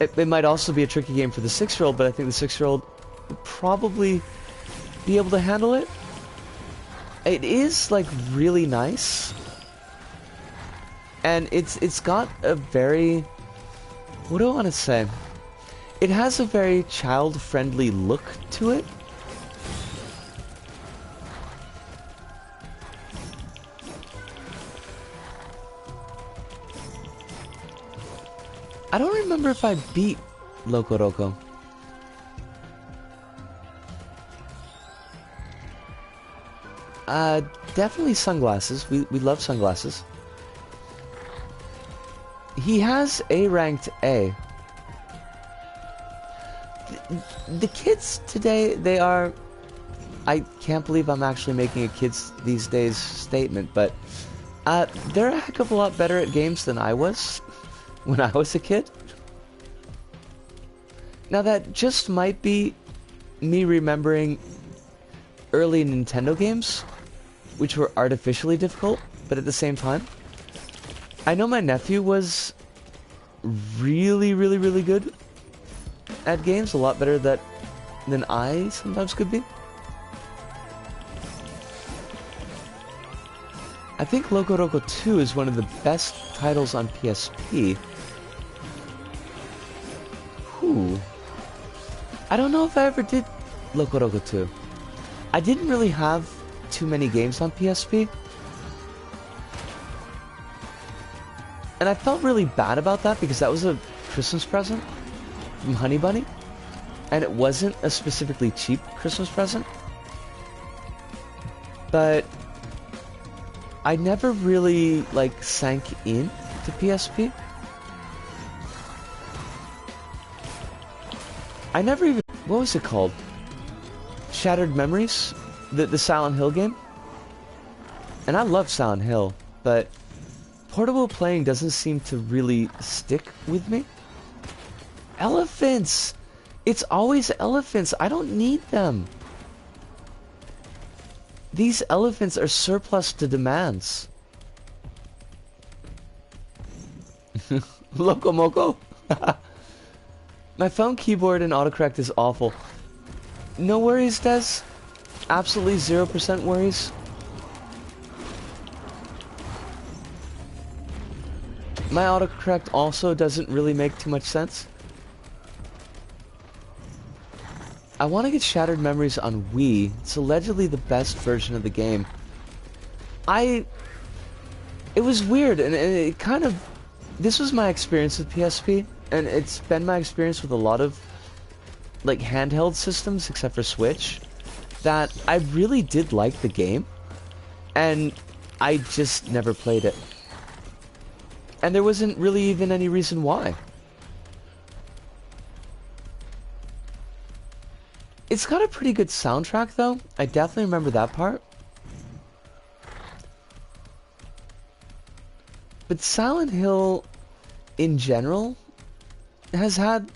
It might also be a tricky game for the 6-year-old, but I think the 6-year-old would probably be able to handle it. It is, like, really nice. And it's got a very... What do I want to say? It has a very child-friendly look to it. I don't remember if I beat Loco Roco. Definitely sunglasses. We love sunglasses. He has A ranked A. The kids today, they are... I can't believe I'm actually making a kids these days statement, but they're a heck of a lot better at games than I was when I was a kid. Now that just might be me remembering early Nintendo games, which were artificially difficult, but at the same time, I know my nephew was really good at games, a lot better than I sometimes could be. I think Loco Roco 2 is one of the best titles on PSP. Ooh. I don't know if I ever did Loco Roco 2. I didn't really have too many games on PSP. And I felt really bad about that because that was a Christmas present from Honey Bunny. And it wasn't a specifically cheap Christmas present. But I never really, like, sank in to PSP. I never even... What was it called? Shattered Memories? The Silent Hill game? And I love Silent Hill, but portable playing doesn't seem to really stick with me. Elephants! It's always elephants. I don't need them. These elephants are surplus to demands. Loco Moco? My phone keyboard and autocorrect is awful. No worries, Des. Absolutely 0% worries. My autocorrect also doesn't really make too much sense. I want to get Shattered Memories on Wii. It's allegedly the best version of the game. It was weird, and it kind of... This was my experience with PSP, and it's been my experience with a lot of, like, handheld systems, except for Switch, that I really did like the game, and I just never played it. And there wasn't really even any reason why. It's got a pretty good soundtrack, though. I definitely remember that part. But Silent Hill, in general, has had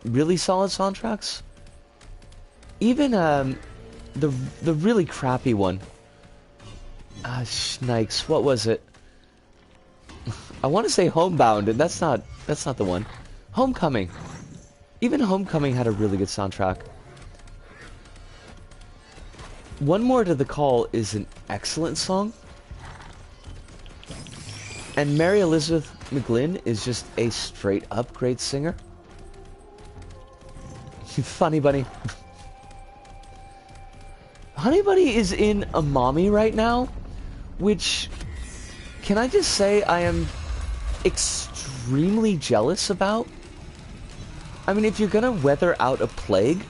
really solid soundtracks. Even the really crappy one. Shnikes, what was it? I want to say Homebound, and that's not the one. Homecoming. Even Homecoming had a really good soundtrack. One More to the Call is an excellent song. And Mary Elizabeth McGlynn is just a straight up great singer. Funny Bunny. Honey Bunny is in a mommy right now, which, can I just say I am extremely jealous about? I mean, if you're gonna weather out a plague,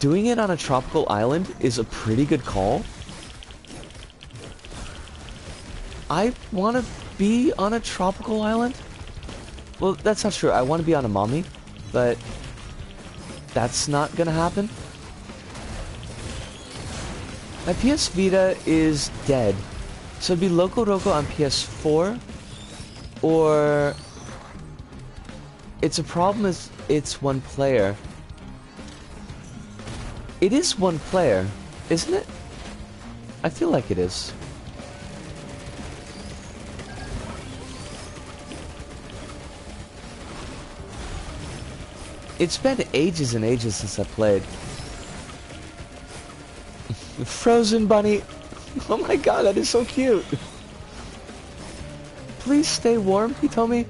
doing it on a tropical island is a pretty good call. I want to be on a tropical island. Well, that's not true. I want to be on a mommy, but that's not gonna happen. My PS Vita is dead, so it'd be Loco Roco on PS4, or it's a problem is it's one player. It is one player, isn't it? I feel like it is. It's been ages and ages since I played. Frozen bunny. Oh my god, that is so cute. Please stay warm, he told me.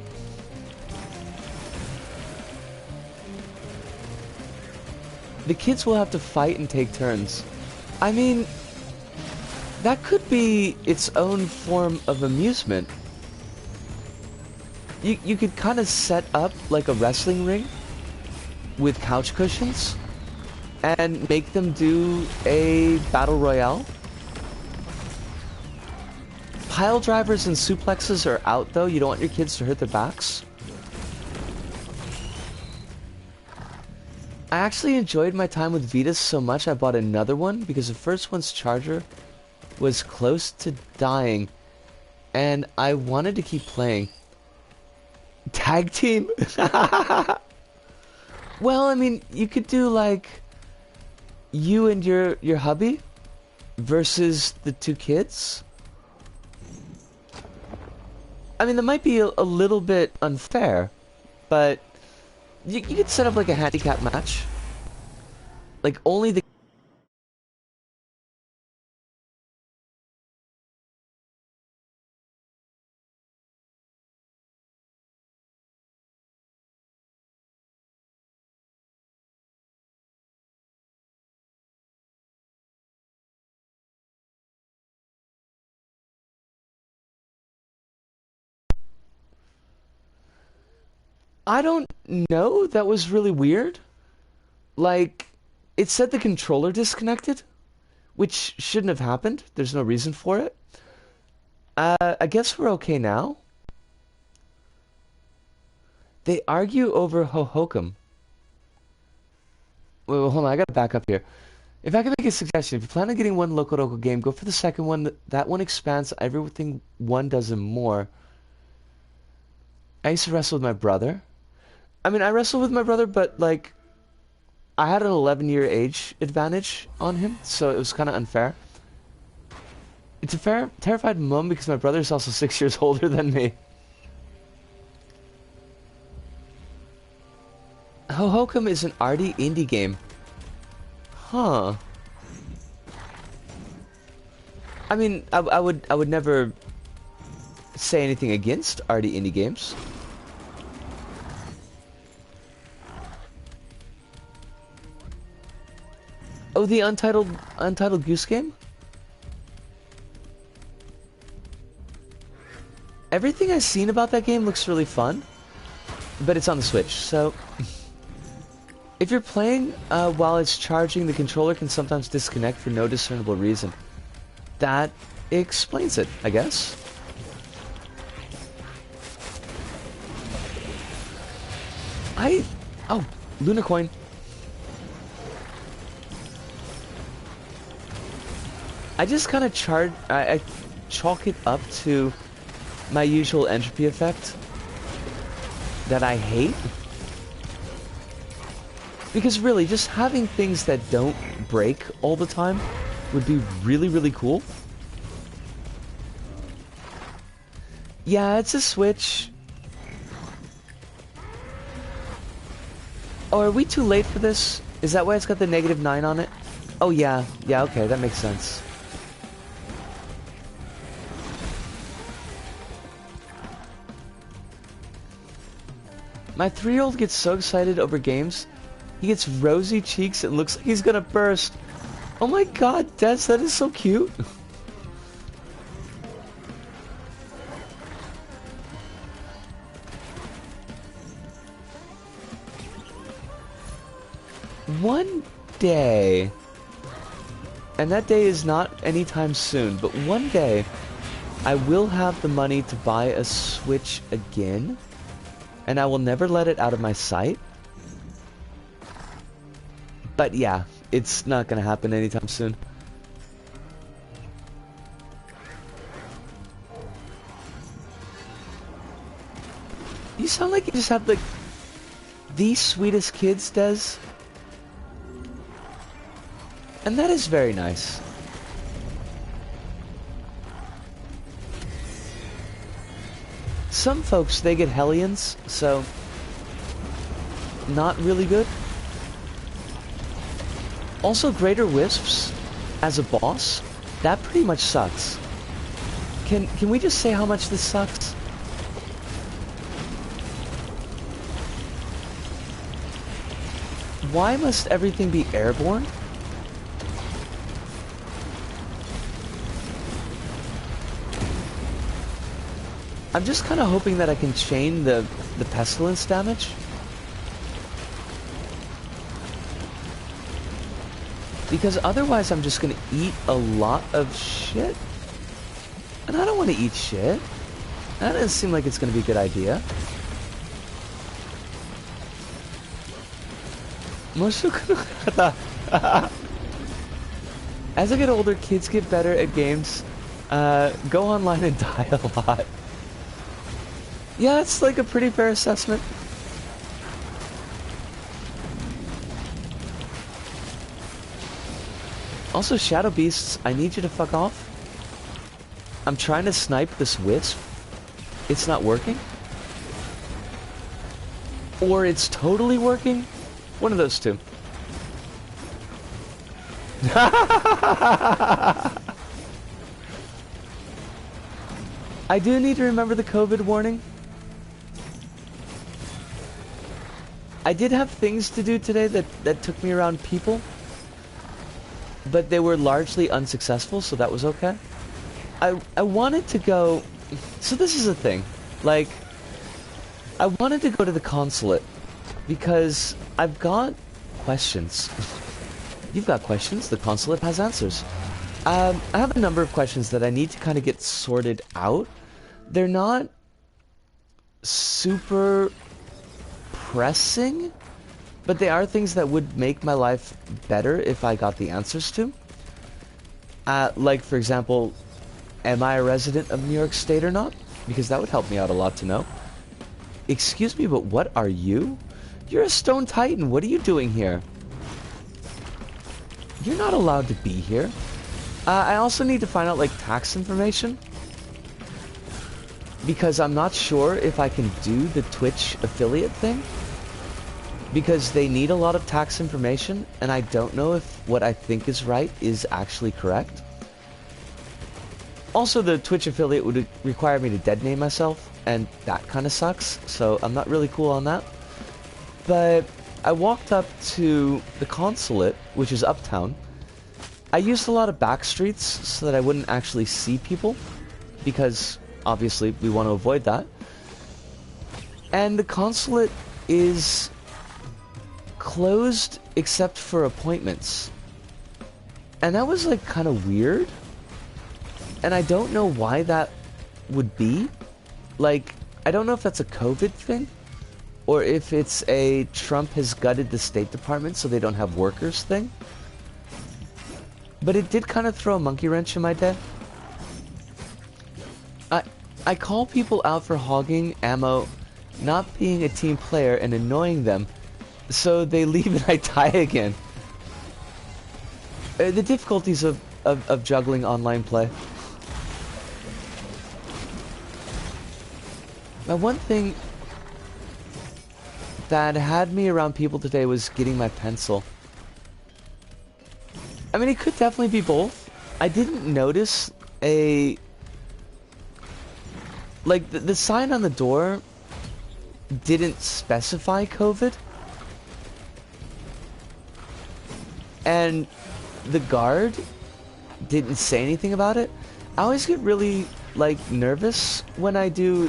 The kids will have to fight and take turns. I mean, that could be its own form of amusement. You could kind of set up like a wrestling ring with couch cushions and make them do a battle royale. Pile drivers and suplexes are out though. You don't want your kids to hurt their backs. I actually enjoyed my time with Vitas so much I bought another one because the first one's charger was close to dying and I wanted to keep playing. Tag team? Well, I mean, you could do like you and your hubby versus the two kids. I mean, that might be a little bit unfair, but you could set up like a handicap match. Like only the I don't know, that was really weird. Like, it said the controller disconnected, which shouldn't have happened. There's no reason for it. I guess we're okay now. They argue over Hohokum. Wait, hold on, I gotta back up here. If I can make a suggestion, if you plan on getting one local game, go for the second one. That one expands everything one does and more. I used to wrestle with my brother. I mean, I wrestled with my brother, but like, I had an 11-year age advantage on him, so it was kind of unfair. It's a terrified moment because my brother is also 6 years older than me. Hohokum is an arty indie game. Huh. I mean, I would never say anything against arty indie games. Oh, the Untitled Goose Game? Everything I've seen about that game looks really fun, but it's on the Switch, so if you're playing while it's charging, the controller can sometimes disconnect for no discernible reason. That explains it, I guess. Oh, Luna Coin. I just kind of I chalk it up to my usual entropy effect that I hate. Because really, just having things that don't break all the time would be really, really cool. Yeah, it's a Switch. Oh, are we too late for this? Is that why it's got the -9 on it? Oh yeah, okay, that makes sense. My 3-year-old gets so excited over games, he gets rosy cheeks and looks like he's gonna burst. Oh my god, Des, that is so cute. One day, and that day is not anytime soon, but one day, I will have the money to buy a Switch again. And I will never let it out of my sight. But yeah, it's not gonna happen anytime soon. You sound like you just have like the sweetest kids, Des. And that is very nice. Some folks, they get hellions, so not really good. Also, Greater Wisps, as a boss, that pretty much sucks. Can we just say how much this sucks? Why must everything be airborne? I'm just kind of hoping that I can chain the pestilence damage. Because otherwise I'm just going to eat a lot of shit. And I don't want to eat shit. That doesn't seem like it's going to be a good idea. As I get older, kids get better at games. Go online and die a lot. Yeah, it's like a pretty fair assessment. Also, Shadow Beasts, I need you to fuck off. I'm trying to snipe this wisp. It's not working. Or it's totally working. One of those two. I do need to remember the COVID warning. I did have things to do today that took me around people. But they were largely unsuccessful, so that was okay. I wanted to go... So this is the thing. Like, I wanted to go to the consulate because I've got questions. You've got questions, the consulate has answers. I have a number of questions that I need to kind of get sorted out. They're not super pressing, but they are things that would make my life better if I got the answers to. Like, for example, am I a resident of New York State or not? Because that would help me out a lot to know. Excuse me, but what are you? You're a Stone Titan. What are you doing here? You're not allowed to be here. I also need to find out, like, tax information. Because I'm not sure if I can do the Twitch affiliate thing. Because they need a lot of tax information, and I don't know if what I think is right is actually correct. Also, the Twitch affiliate would require me to dead name myself, and that kind of sucks, so I'm not really cool on that. But I walked up to the consulate, which is uptown. I used a lot of back streets so that I wouldn't actually see people, because obviously we want to avoid that. And the consulate is closed except for appointments. And that was like kind of weird. And I don't know why that would be. Like, I don't know if that's a COVID thing, or if it's a Trump has gutted the State Department so they don't have workers thing. But it did kind of throw a monkey wrench in my day. I call people out for hogging ammo, not being a team player, and annoying them, so they leave and I die again. The difficulties of juggling online play. Now, one thing that had me around people today was getting my pencil. I mean, it could definitely be both. I didn't notice like, the sign on the door didn't specify COVID. And the guard didn't say anything about it. I always get really, like, nervous when I do,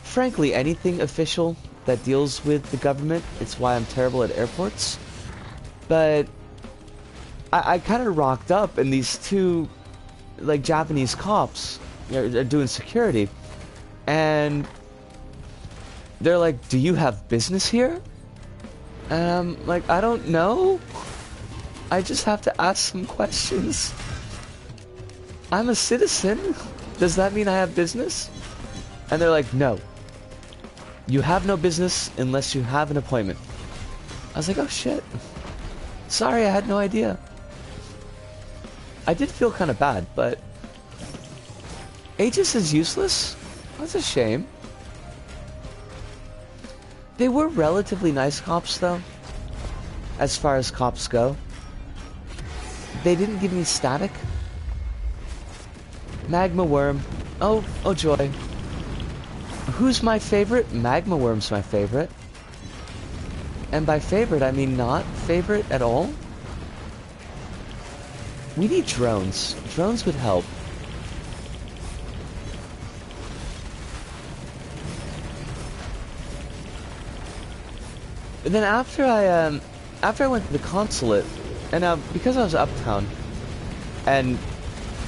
frankly, anything official that deals with the government. It's why I'm terrible at airports. But I kind of rocked up, and these two, like, Japanese cops are doing security. And they're like, "Do you have business here?" And I'm like, "I don't know. I just have to ask some questions. I'm a citizen. Does that mean I have business?" And they're like, "No. You have no business unless you have an appointment." I was like, "Oh shit. Sorry, I had no idea." I did feel kind of bad, but Aegis is useless? That's a shame. They were relatively nice cops, though. As far as cops go. They didn't give me static. Magma worm. Oh joy. Who's my favorite? Magma worm's my favorite. And by favorite, I mean not favorite at all. We need drones. Drones would help. And then after I went to the consulate, and because I was uptown, and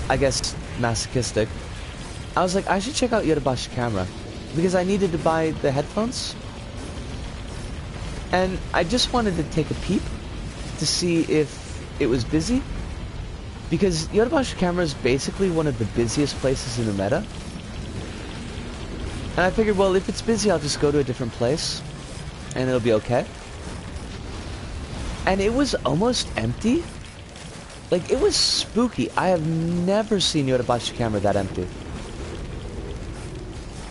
I guess masochistic, I was like, I should check out Yodobashi camera, because I needed to buy the headphones, and I just wanted to take a peep to see if it was busy, because Yodobashi camera is basically one of the busiest places in the meta, and I figured, well, if it's busy, I'll just go to a different place, and it'll be okay. And it was almost empty. Like, it was spooky. I have never seen Yodobashi camera that empty.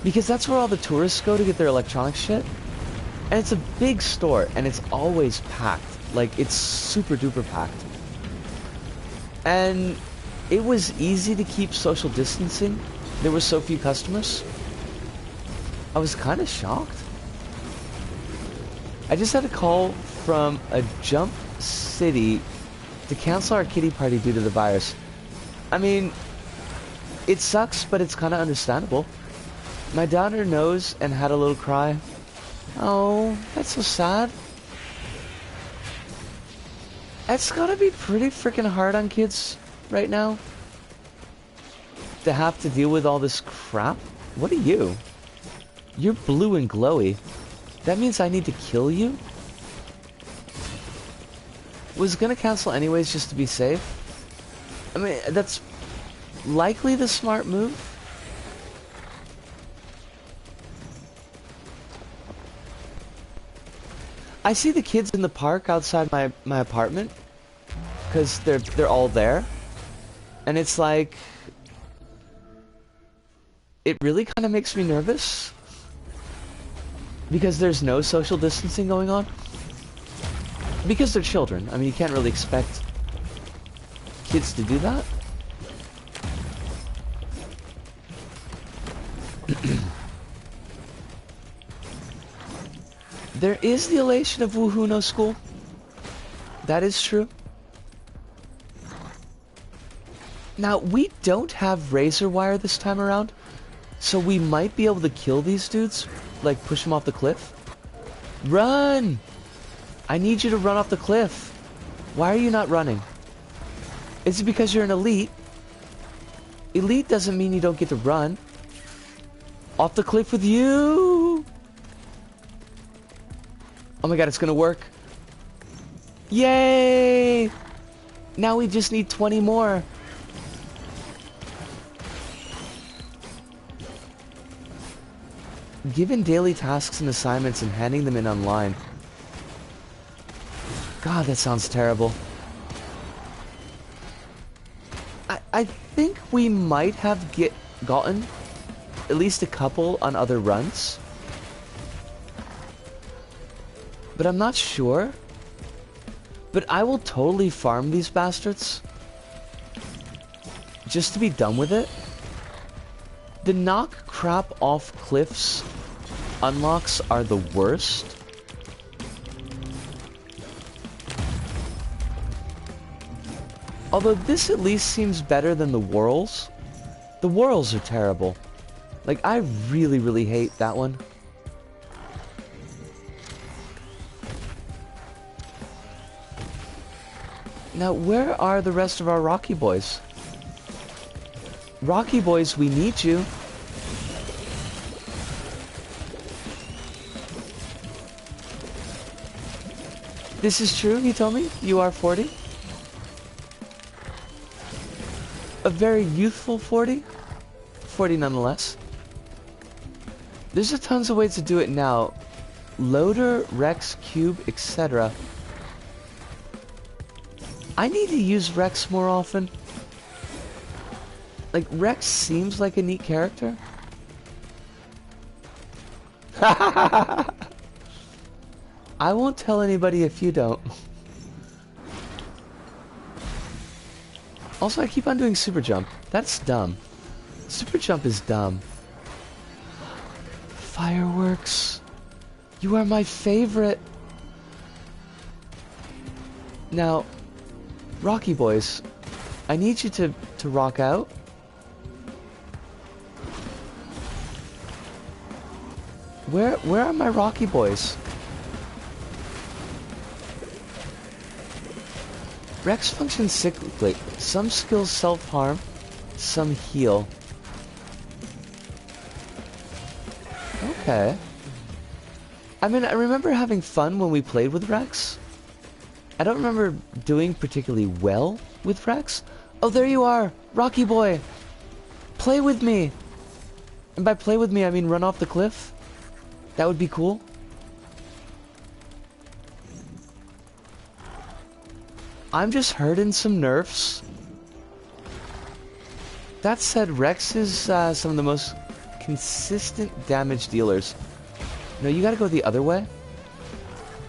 Because that's where all the tourists go to get their electronic shit. And it's a big store, and it's always packed. Like, it's super duper packed. And it was easy to keep social distancing. There were so few customers. I was kind of shocked. I just had a call from a jump city to cancel our kitty party due to the virus. I mean, it sucks, but it's kind of understandable. My daughter knows and had a little cry. Oh, that's so sad. It's gotta be pretty freaking hard on kids right now to have to deal with all this crap. What are you? You're blue and glowy. That means I need to kill you? Was gonna cancel anyways just to be safe. I mean, that's likely the smart move. I see the kids in the park outside my apartment because they're all there, and it's like, it really kind of makes me nervous. Because there's no social distancing going on. Because they're children. I mean, you can't really expect kids to do that. There is the elation of Woohoo no school. That is true. Now, we don't have razor wire this time around, so we might be able to kill these dudes. Like, push them off the cliff. Run! I need you to run off the cliff. Why are you not running? Is it because you're an elite? Elite doesn't mean you don't get to run. Off the cliff with you! Oh my god, it's gonna work. Yay! Now we just need 20 more. Given daily tasks and assignments and handing them in online. God, that sounds terrible. I think we might have gotten at least a couple on other runs. But I'm not sure. But I will totally farm these bastards. Just to be done with it. The knock crap off cliffs unlocks are the worst. Although this at least seems better than the whirls. The whirls are terrible. Like, I really, really hate that one. Now, where are the rest of our Rocky boys? Rocky boys, we need you. This is true, he told me? You are 40? A very youthful 40? 40 nonetheless. There's a tons of ways to do it now. Loader, Rex, Cube, etc. I need to use Rex more often. Like, Rex seems like a neat character. I won't tell anybody if you don't. Also, I keep on doing super jump. That's dumb. Super jump is dumb. Fireworks. You are my favorite. Now, Rocky boys, I need you to rock out. Where are my Rocky boys? Rex functions cyclically. Some skills self-harm, some heal. Okay. I mean, I remember having fun when we played with Rex. I don't remember doing particularly well with Rex. Oh, there you are! Rocky boy! Play with me! And by play with me, I mean run off the cliff. That would be cool. I'm just hurting some nerfs. That said, Rex is some of the most consistent damage dealers. No, you gotta go the other way.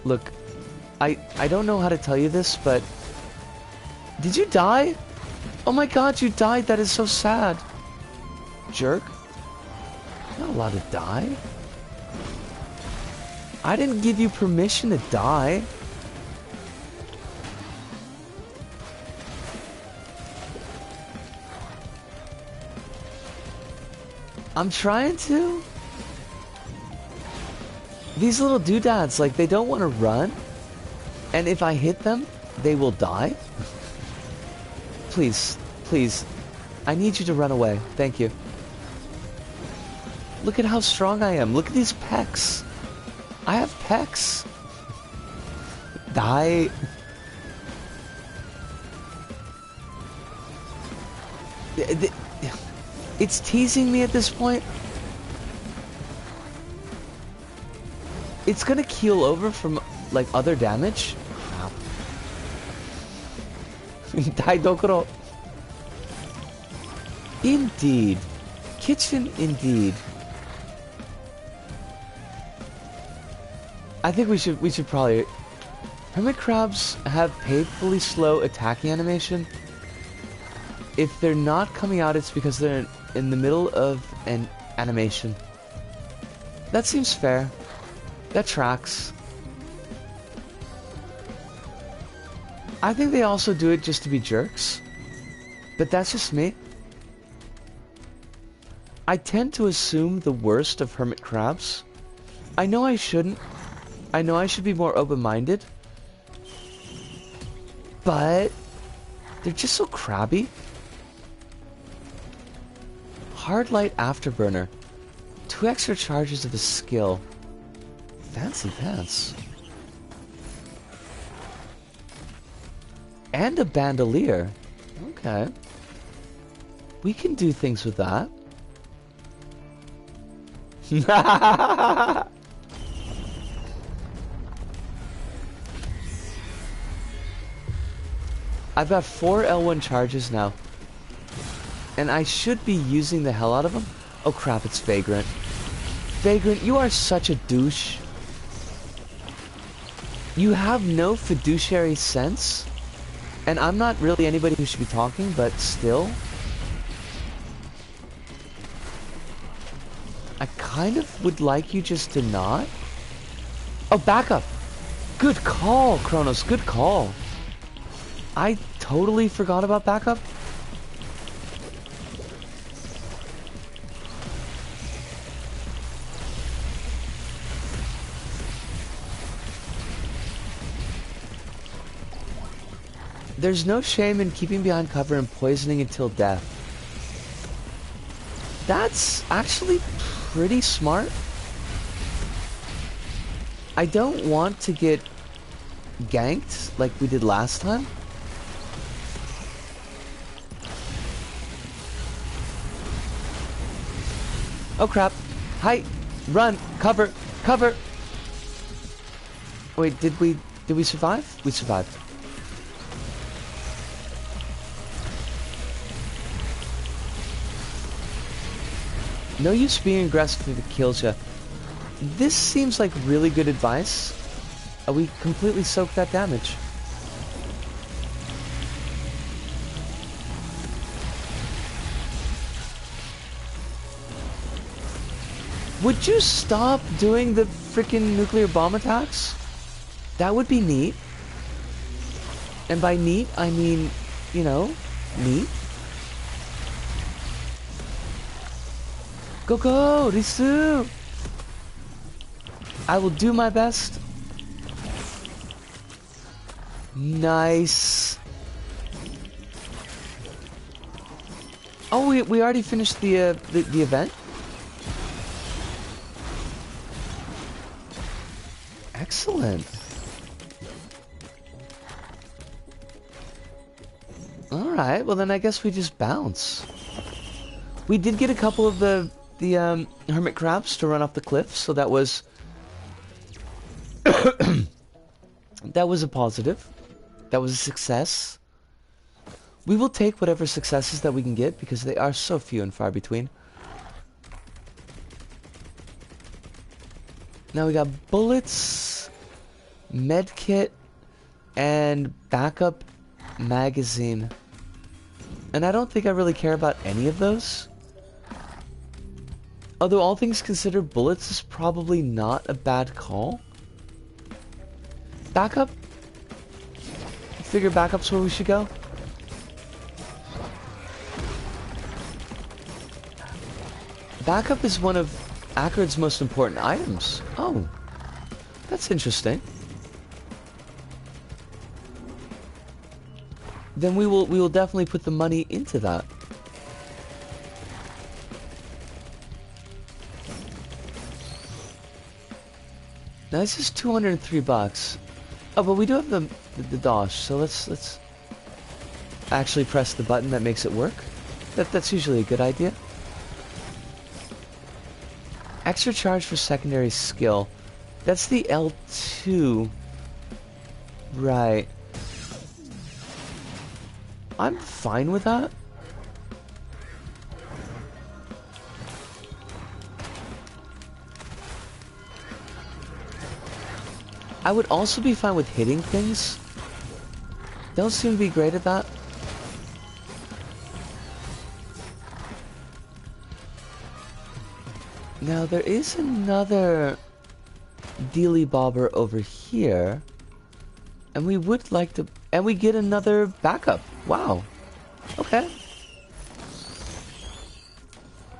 Look, I don't know how to tell you this, but... Did you die? Oh my god, you died. That is so sad. Jerk. You're not allowed to die. I didn't give you permission to die. I'm trying to. These little doodads, like, they don't want to run. And if I hit them, they will die. Please, please. I need you to run away. Thank you. Look at how strong I am. Look at these pecs. I have pecs. Die. It's teasing me at this point. It's gonna keel over from, like, other damage. Die, Dokuro. Indeed. Kitchen, indeed. I think we should probably... Hermit crabs have painfully slow attacking animation. If they're not coming out, it's because they're in the middle of an animation. That seems fair. That tracks. I think they also do it just to be jerks. But that's just me. I tend to assume the worst of hermit crabs. I know I shouldn't. I know I should be more open-minded. But they're just so crabby. Hard light afterburner. 2 extra charges of a skill. Fancy pants. And a bandolier. Okay. We can do things with that. I've got 4 L1 charges now. And I should be using the hell out of them. Oh crap, it's Vagrant. Vagrant, you are such a douche. You have no fiduciary sense. And I'm not really anybody who should be talking, but still. I kind of would like you just to not. Oh, backup. Good call, Kronos. Good call. I totally forgot about backup. There's no shame in keeping behind cover and poisoning until death. That's actually pretty smart. I don't want to get ganked like we did last time. Oh crap. Hi. Run. Cover. Cover. Wait, did we survive? We survived. No use being aggressive if it kills you. This seems like really good advice. We completely soaked that damage. Would you stop doing the freaking nuclear bomb attacks? That would be neat. And by neat, I mean, you know, neat. Go, go, Risu! I will do my best. Nice. Oh, we already finished the event? Excellent. Alright, well then I guess we just bounce. We did get a couple of the hermit crabs to run off the cliff, so that was that was a positive. That was a success. We will take whatever successes that we can get because they are so few and far between. Now we got bullets, medkit, and backup magazine. And I don't think I really care about any of those. Although all things considered, bullets is probably not a bad call. Backup? Figure backup's where we should go. Backup is one of Akkord's most important items. Oh, that's interesting. Then we will definitely put the money into that. Now this is $203. Oh, but we do have the DOS, so let's actually press the button that makes it work. That's usually a good idea. Extra charge for secondary skill. That's the L2. Right. I'm fine with that. I would also be fine with hitting things. Don't seem to be great at that. Now there is another dealy bobber over here. And we would like to... And we get another backup. Wow. Okay.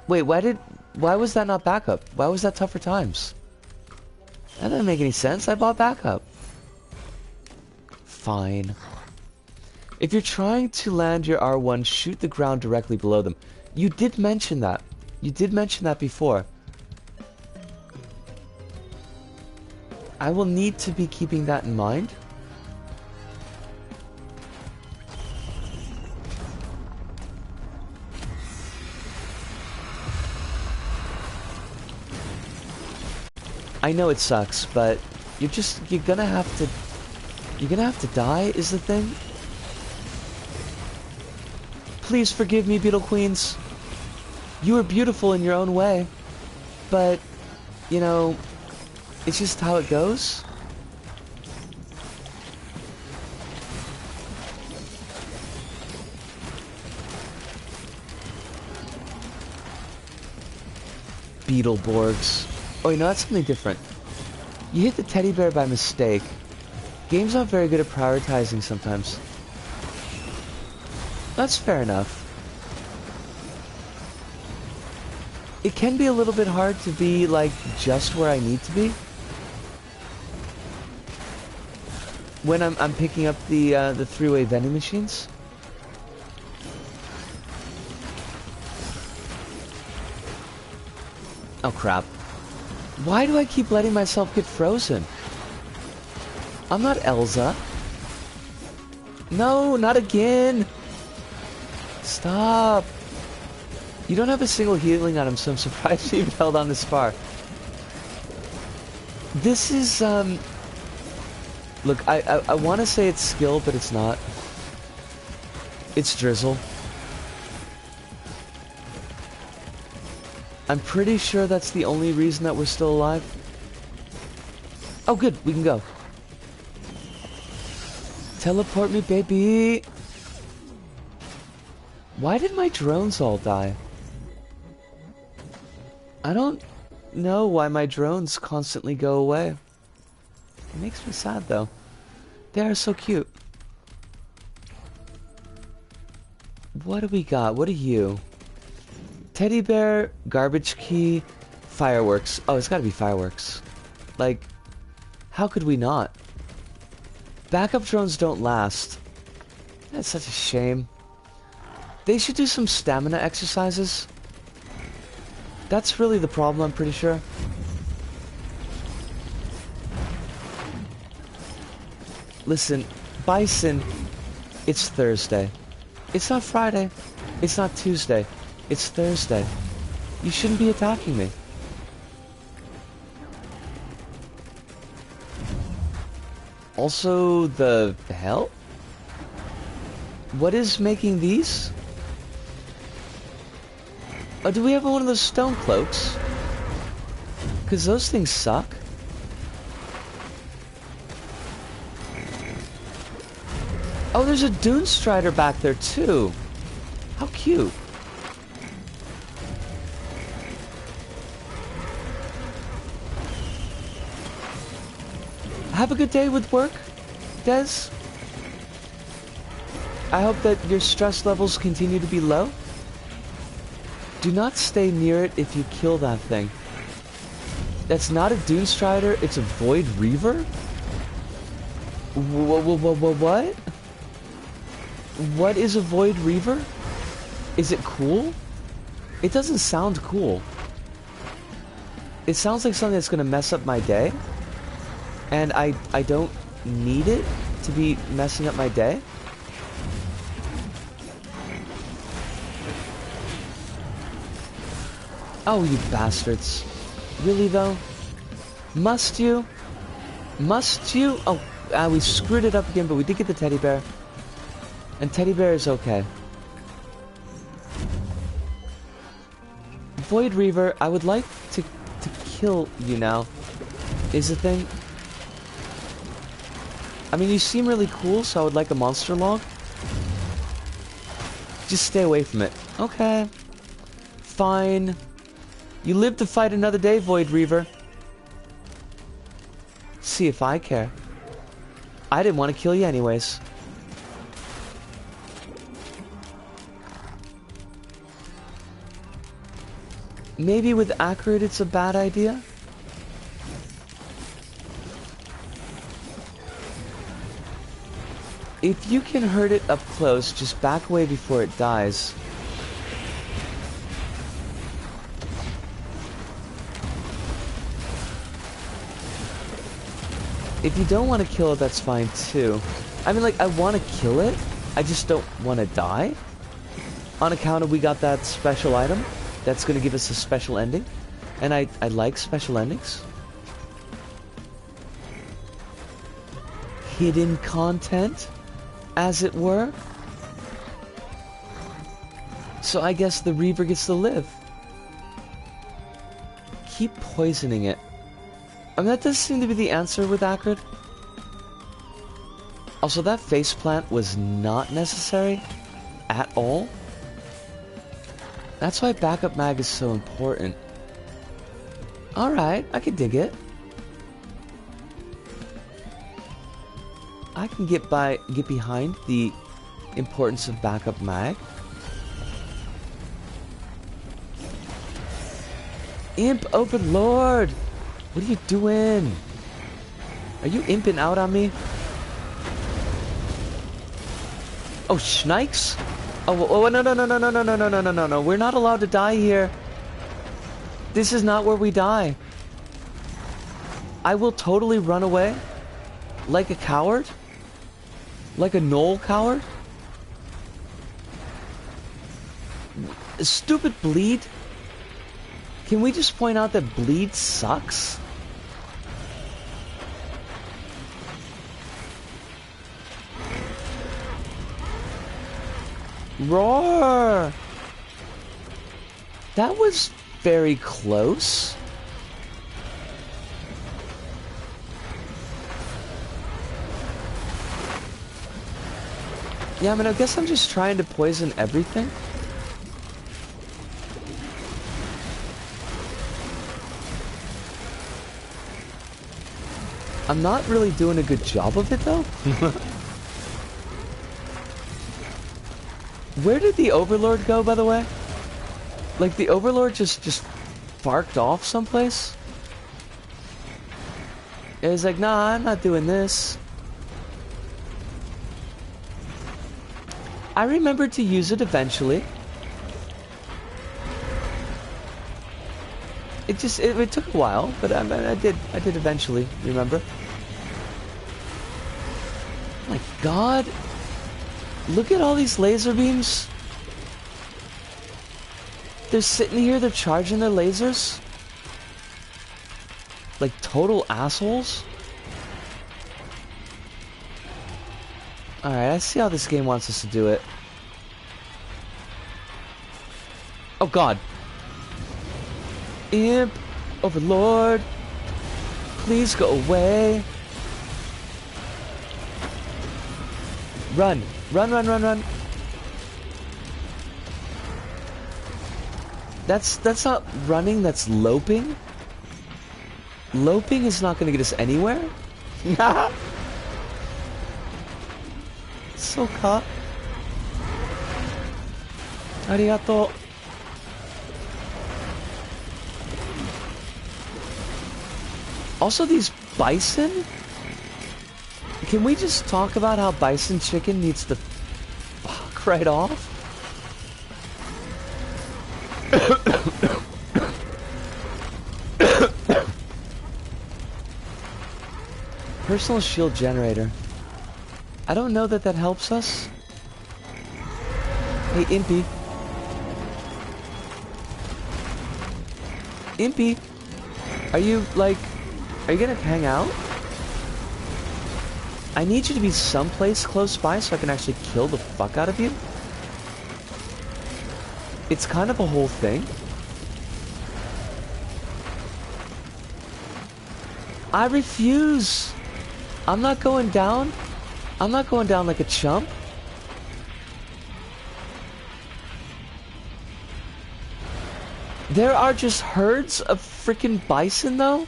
Wait, why was that not backup? Why was that tougher times? That doesn't make any sense. I bought backup. Fine. If you're trying to land your R1, shoot the ground directly below them. You did mention that. You did mention that before. I will need to be keeping that in mind. I know it sucks, but you're gonna have to die is the thing. Please forgive me, Beetle Queens. You are beautiful in your own way, but you know, it's just how it goes. Beetleborgs. Oh, you know, that's something different. You hit the teddy bear by mistake. Game's not very good at prioritizing sometimes. That's fair enough. It can be a little bit hard to be, like, just where I need to be. When I'm picking up the three-way vending machines. Oh, crap. Why do I keep letting myself get frozen? I'm not Elsa. No, not again. Stop. You don't have a single healing item, so I'm surprised you even held on this far. This is, Look, I want to say it's skill, but it's not. It's drizzle. I'm pretty sure that's the only reason that we're still alive. Oh, good. We can go. Teleport me, baby! Why did my drones all die? I don't know why my drones constantly go away. It makes me sad, though. They are so cute. What do we got? What are you? Teddy bear, garbage key, fireworks. Oh, it's gotta be fireworks. Like, how could we not? Backup drones don't last. That's such a shame. They should do some stamina exercises. That's really the problem, I'm pretty sure. Listen, Bison, it's Thursday. It's not Friday. It's not Tuesday. It's Thursday. You shouldn't be attacking me. Also, the hell? What is making these? Oh, do we have one of those stone cloaks? Because those things suck. Oh, there's a Dune Strider back there too. How cute. Have a good day with work, Des. I hope that your stress levels continue to be low. Do not stay near it if you kill that thing. That's not a Dune Strider, it's a Void Reaver? What? What is a Void Reaver? Is it cool? It doesn't sound cool. It sounds like something that's gonna mess up my day. And I don't need it to be messing up my day. Oh, you bastards. Really, though? Must you? Must you? Oh, we screwed it up again, but we did get the teddy bear. And teddy bear is okay. Void Reaver, I would like to kill you now. Is the thing. I mean, you seem really cool, so I would like a monster log. Just stay away from it. Okay. Fine. You live to fight another day, Void Reaver. See if I care. I didn't want to kill you anyways. Maybe with accurate it's a bad idea? If you can hurt it up close, just back away before it dies. If you don't want to kill it, that's fine too. I mean, like, I want to kill it, I just don't want to die. On account of we got that special item that's going to give us a special ending. And I like special endings. Hidden content, as it were. So I guess the Reaver gets to live. Keep poisoning it. I mean, that does seem to be the answer with Acrid. Also, that faceplant was not necessary at all. That's why backup mag is so important. Alright, I can dig it. I can get behind the importance of backup mag. Imp Overlord! What are you doing? Are you imping out on me? Oh, Schnikes? Oh, no. We're not allowed to die here. This is not where we die. I will totally run away. Like a coward. Like a knoll coward. Stupid bleed. Can we just point out that bleed sucks? Roar! That was very close. Yeah, I mean, I guess I'm just trying to poison everything. I'm not really doing a good job of it, though. Where did the Overlord go, by the way? Like, the Overlord just barked off someplace? It was like, nah, I'm not doing this. I remembered to use it eventually. It took a while, but I did eventually, remember? Oh my god. Look at all these laser beams. They're sitting here, they're charging their lasers. Like total assholes. Alright, I see how this game wants us to do it. Oh god. Imp, Overlord, please go away. Run, run, run, run, run. That's not running, that's loping. Loping is not gonna get us anywhere. So ka. Arigato. Also, these bison. Can we just talk about how bison chicken needs to fuck right off? Personal shield generator. I don't know that that helps us. Hey, Impy. Impy. Are you gonna hang out? I need you to be someplace close by so I can actually kill the fuck out of you. It's kind of a whole thing. I refuse. I'm not going down. I'm not going down like a chump. There are just herds of freaking bison, though.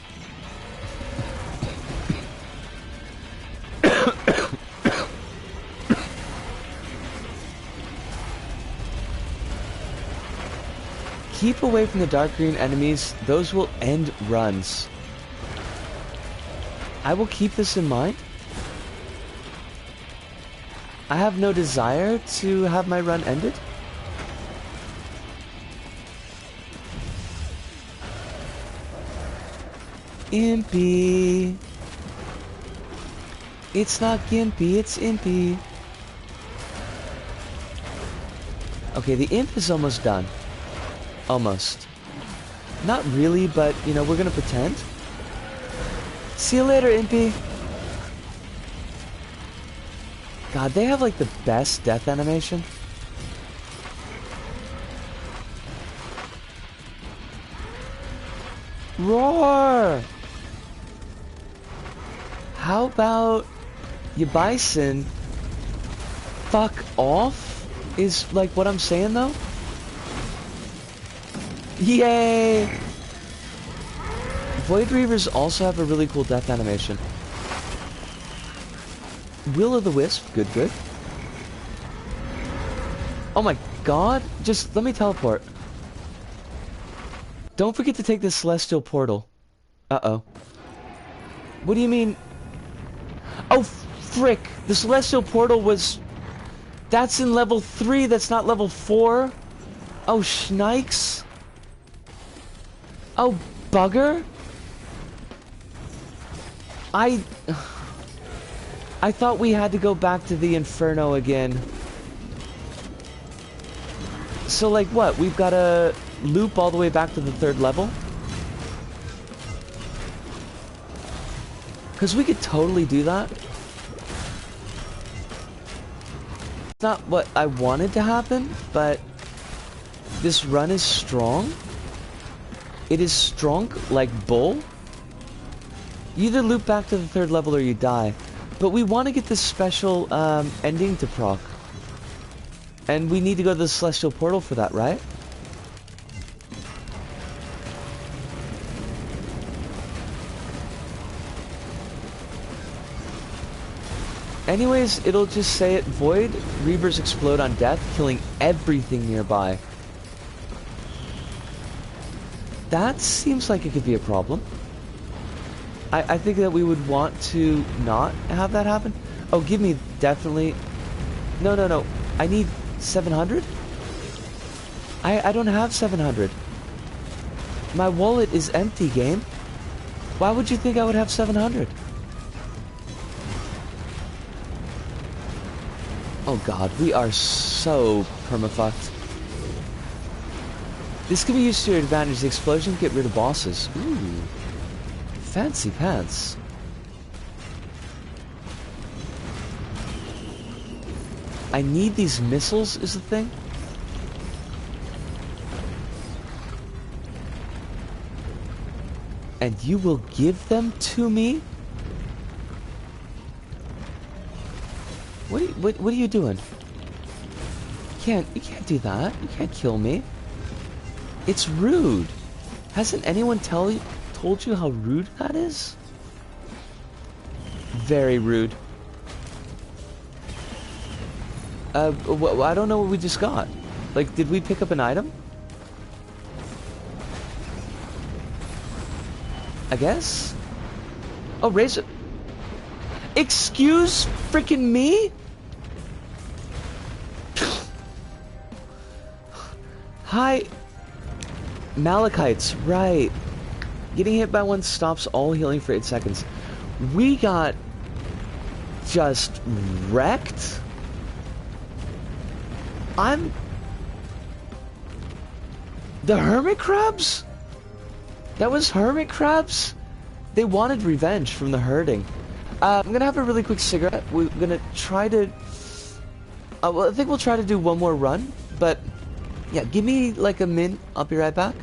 Keep away from the dark green enemies. Those will end runs. I will keep this in mind. I have no desire to have my run ended. Impy. It's not Gimpy, it's Impy. Okay, the imp is almost done. Almost. Not really, but, you know, we're gonna pretend. See you later, Impy. God, they have, like, the best death animation. Roar! How about you bison fuck off? Is, like, what I'm saying, though? Yay! Void Reavers also have a really cool death animation. Will-o'-the-wisp, good, good. Oh my god, just let me teleport. Don't forget to take this celestial portal. Uh-oh. What do you mean? Oh, frick! The celestial portal was... That's in level 3, that's not level 4. Oh, shnikes. Oh, bugger. I thought we had to go back to the Inferno again. So, like, what? We've got to loop all the way back to the 3rd level? Because we could totally do that. It's not what I wanted to happen, but this run is strong. It is strong like bull. You either loop back to the 3rd level or you die. But we want to get this special ending to proc. And we need to go to the Celestial Portal for that, right? Anyways, it'll just say it, Void, Reavers explode on death, killing everything nearby. That seems like it could be a problem. I think that we would want to not have that happen. Oh, give me definitely... No. I need 700? I don't have 700. My wallet is empty, game. Why would you think I would have 700? Oh god, we are so permafucked. This can be used to your advantage. The explosion can get rid of bosses. Ooh. Fancy pants. I need these missiles is the thing. And you will give them to me? What are you doing? You can't do that. You can't kill me. It's rude. Hasn't anyone told you how rude that is? Very rude. I don't know what we just got. Like, did we pick up an item? I guess? Oh, razor. Excuse freaking me? Hi. Malachites, right. Getting hit by one stops all healing for 8 seconds. We got just wrecked. The hermit crabs? That was hermit crabs? They wanted revenge from the herding. I'm gonna have a really quick cigarette. We're gonna try to... well, I think we'll try to do one more run, but... Yeah, give me like a min. I'll be right back.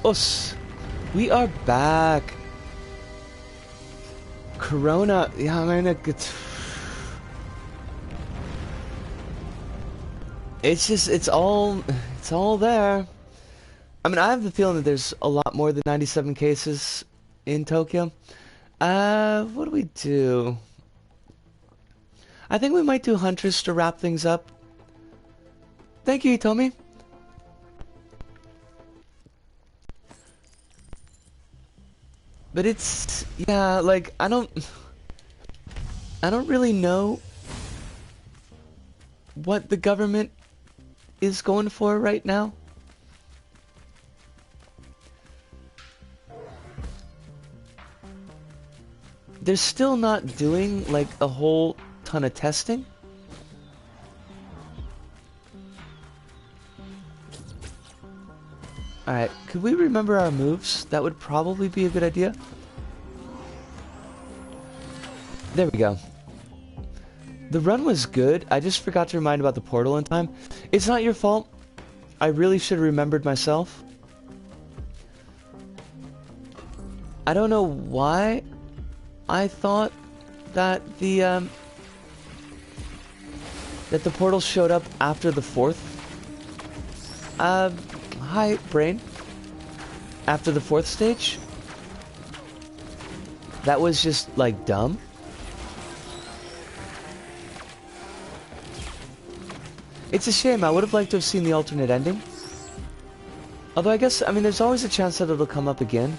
us. We are back. Corona. Yeah, I mean, it's all there. I mean, I have the feeling that there's a lot more than 97 cases in Tokyo. What do we do? I think we might do Huntress to wrap things up. Thank you, Hitomi. But it's, yeah, like, I don't really know what the government is going for right now. They're still not doing, like, a whole ton of testing. Alright, could we remember our moves? That would probably be a good idea. There we go. The run was good. I just forgot to remind about the portal in time. It's not your fault. I really should have remembered myself. I don't know why I thought that the portal showed up after the 4th. Hi, brain. After the 4th stage? That was just, like, dumb. It's a shame. I would have liked to have seen the alternate ending. Although I guess, I mean, there's always a chance that it'll come up again.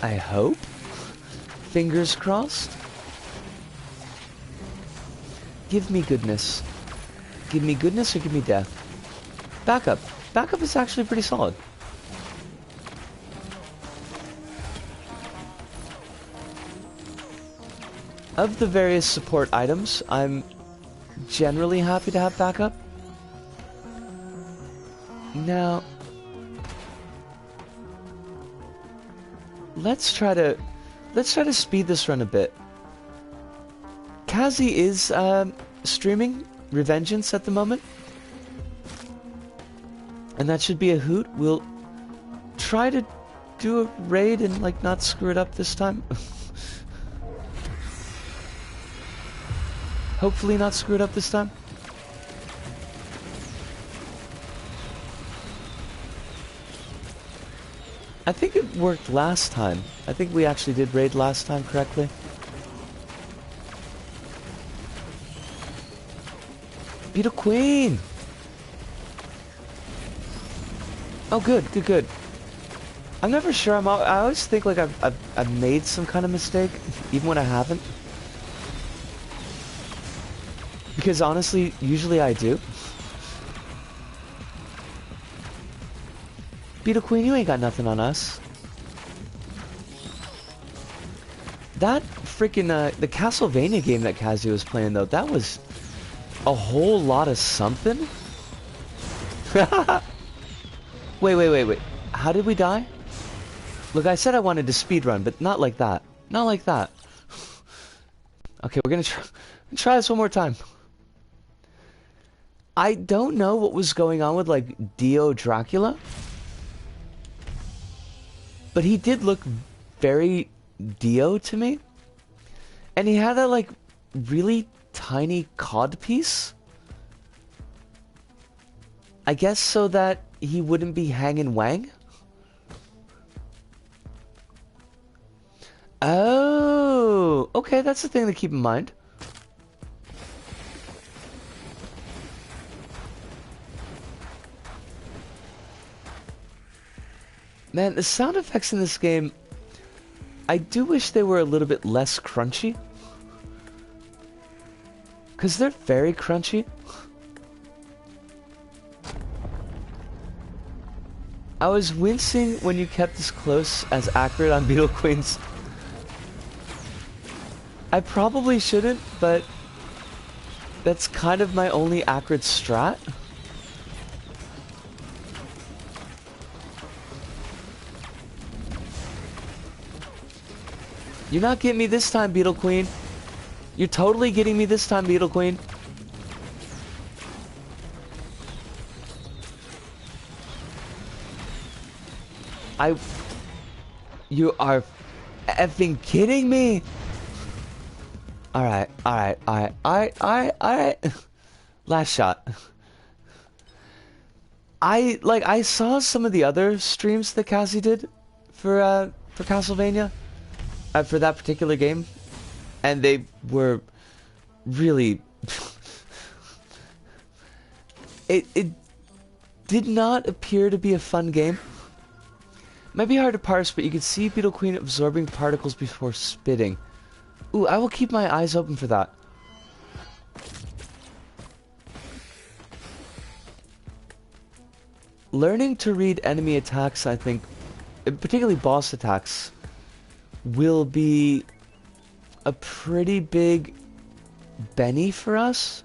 I hope. Fingers crossed. Give me goodness. Give me goodness or give me death. Backup. Backup is actually pretty solid. Of the various support items, I'm generally happy to have backup. Now, let's try to speed this run a bit. Kazi is streaming Revengeance at the moment, and that should be a hoot. We'll try to do a raid and like not screw it up this time. Hopefully not screw it up this time. I think it worked last time. I think we actually did raid last time correctly. Beat a queen! Oh, good, good, good. I'm never sure. I always think like I've made some kind of mistake, even when I haven't. Because honestly, usually I do. Beat a queen, you ain't got nothing on us. That freaking the Castlevania game that Kazu was playing though, that was a whole lot of something. Wait. How did we die? Look, I said I wanted to speedrun, but not like that. Not like that. Okay, we're gonna try this one more time. I don't know what was going on with, like, Dio Dracula. But he did look very Dio to me. And he had that, like, really tiny cod piece. I guess so that he wouldn't be hanging wang. Oh, okay, that's the thing to keep in mind. Man, the sound effects in this game, I do wish they were a little bit less crunchy. Because they're very crunchy. I was wincing when you kept as close as accurate on Beetle Queens. I probably shouldn't, but that's kind of my only accurate strat. You're not getting me this time, Beetle Queen. You're totally getting me this time, Beetle Queen. I... You are effing kidding me? Alright. Last shot. I saw some of the other streams that Cassie did for Castlevania, for that particular game, and they were really it did not appear to be a fun game. Might be hard to parse, but you could see Beetle Queen absorbing particles before spitting. Ooh, I will keep my eyes open for that. Learning to read enemy attacks, I think, particularly boss attacks, will be a pretty big Benny for us.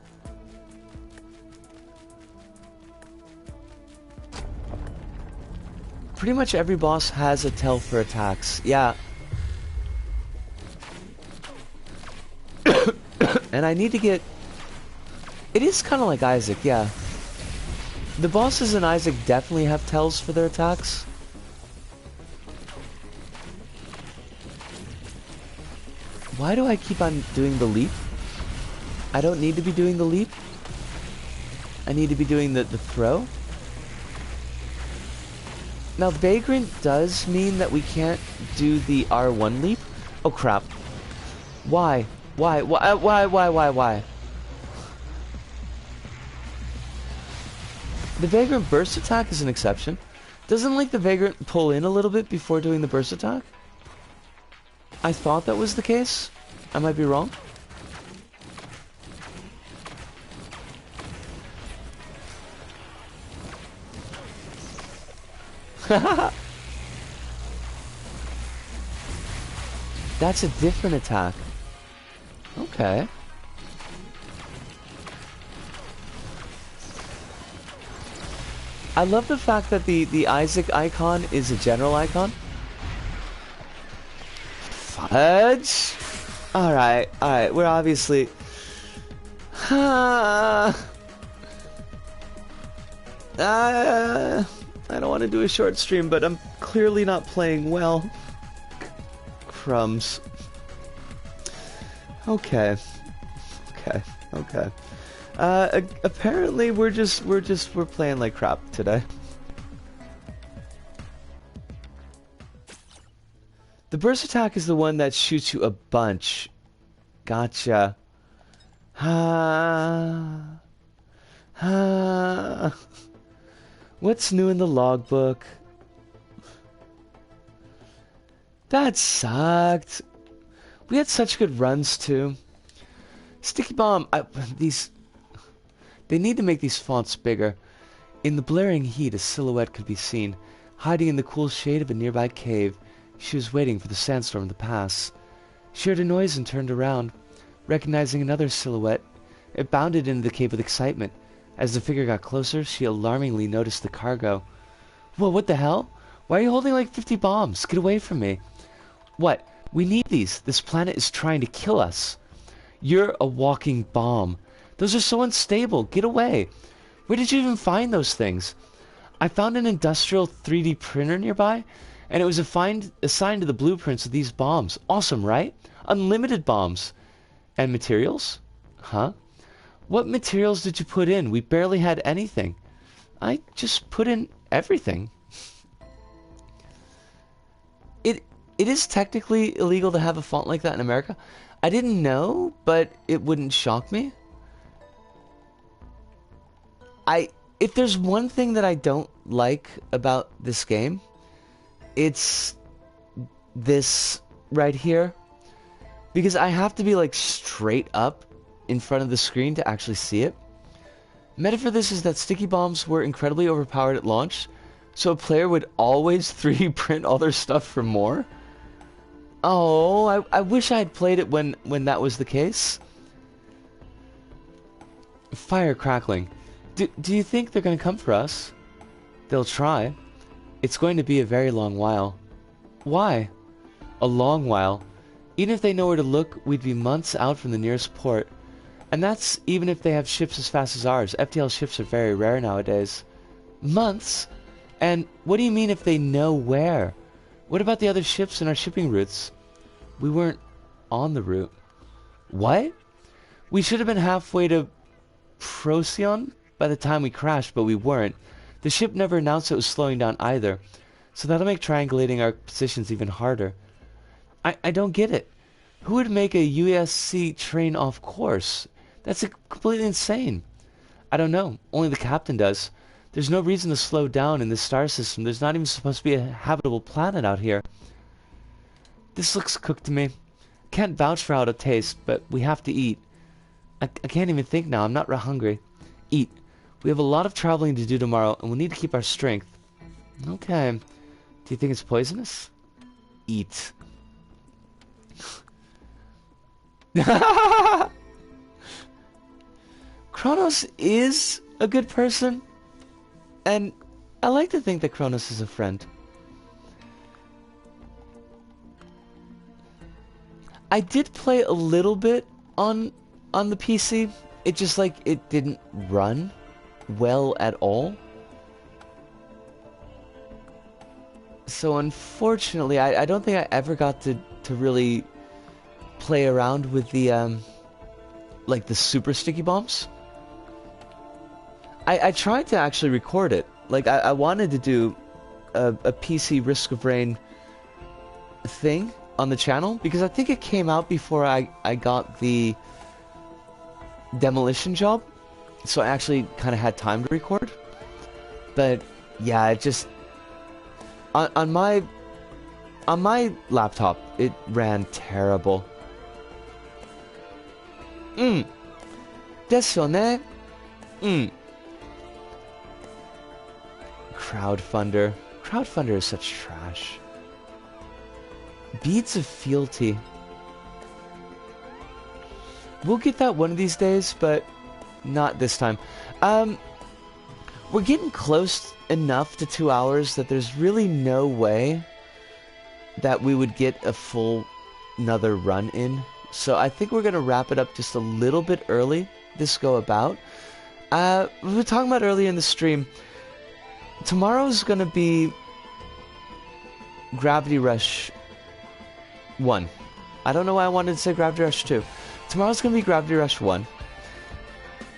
Pretty much every boss has a tell for attacks. Yeah. And I need to get... It is kind of like Isaac, yeah. The bosses in Isaac definitely have tells for their attacks. Why do I keep on doing the leap? I don't need to be doing the leap. I need to be doing the throw. Now, Vagrant does mean that we can't do the R1 leap. Oh, crap. Why? Why? Why? The Vagrant burst attack is an exception. Doesn't like the Vagrant pull in a little bit before doing the burst attack? I thought that was the case. I might be wrong. That's a different attack. Okay. I love the fact that the Isaac icon is a general icon. Fudge! Alright, we're obviously... I don't want to do a short stream, but I'm clearly not playing well. Crumbs. Okay. Apparently we're playing like crap today. The burst attack is the one that shoots you a bunch. Gotcha. What's new in the logbook? That sucked. We had such good runs too. Sticky Bomb, they need to make these fonts bigger. In the blaring heat, a silhouette could be seen, hiding in the cool shade of a nearby cave. She was waiting for the sandstorm to pass. She heard a noise and turned around. Recognizing another silhouette, it bounded into the cave with excitement. As the figure got closer, she alarmingly noticed the cargo. Whoa, what the hell? Why are you holding like 50 bombs? Get away from me. What? We need these. This planet is trying to kill us. You're a walking bomb. Those are so unstable. Get away. Where did you even find those things? I found an industrial 3D printer nearby, and it was assigned to the blueprints of these bombs. Awesome, right? Unlimited bombs. And materials? Huh? What materials did you put in? We barely had anything. I just put in everything. It is technically illegal to have a font like that in America. I didn't know, but it wouldn't shock me. If there's one thing that I don't like about this game, it's this right here. Because I have to be like straight up in front of the screen to actually see it. Meta for this is that sticky bombs were incredibly overpowered at launch, so a player would always 3D print all their stuff for more. Oh, I wish I had played it when that was the case. Fire crackling. Do you think they're going to come for us? They'll try. It's going to be a very long while. Why? A long while. Even if they know where to look, we'd be months out from the nearest port. And that's even if they have ships as fast as ours. FTL ships are very rare nowadays. Months? And what do you mean if they know where? What about the other ships in our shipping routes? We weren't on the route. What? We should have been halfway to Procyon by the time we crashed, but we weren't. The ship never announced it was slowing down either, so that'll make triangulating our positions even harder. I don't get it. Who would make a USC train off course? That's completely insane. I don't know. Only the captain does. There's no reason to slow down in this star system. There's not even supposed to be a habitable planet out here. This looks cooked to me. Can't vouch for how it tastes, but we have to eat. I can't even think now. I'm not real hungry. Eat. We have a lot of traveling to do tomorrow, and we'll need to keep our strength. Okay. Do you think it's poisonous? Eat. Kronos is a good person, and I like to think that Kronos is a friend. I did play a little bit on the PC. It just like it didn't run well at all. So unfortunately, I don't think I ever got to really play around with the like the super sticky bombs. I tried to actually record it. Like I wanted to do a PC Risk of Rain thing on the channel because I think it came out before I got the demolition job, so I actually kind of had time to record. But yeah, it just on my laptop it ran terrible. Desu ne. Crowdfunder. Crowdfunder is such trash. Beads of fealty. We'll get that one of these days, but not this time. We're getting close enough to 2 hours that there's really no way that we would get a full another run in. So I think we're going to wrap it up just a little bit early this go about. We were talking about earlier in the stream. Tomorrow's going to be Gravity Rush 1. I don't know why I wanted to say Gravity Rush 2. Tomorrow's going to be Gravity Rush 1.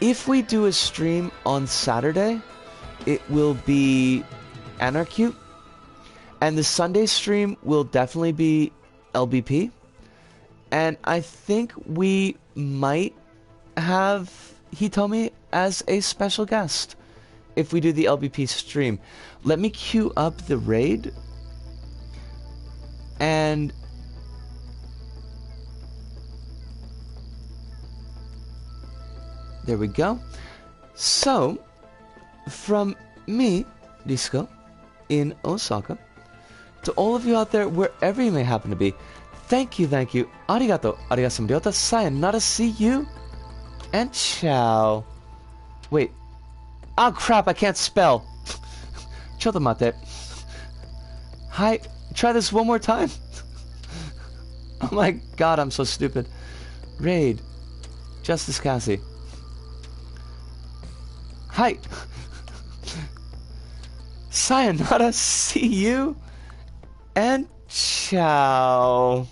If we do a stream on Saturday, it will be Anarcute. And the Sunday stream will definitely be LBP. And I think we might have Hitomi as a special guest if we do the LBP stream. Let me queue up the raid. And there we go. So, from me, Disco, in Osaka, to all of you out there, wherever you may happen to be, thank you. Arigato, arigato ryota, sayonara, see you, and ciao. Wait. Oh crap, I can't spell. Chotomate. Hi, try this one more time. Oh my god, I'm so stupid. Raid. Justice Cassie. Hi. Sayonara, see you, and ciao.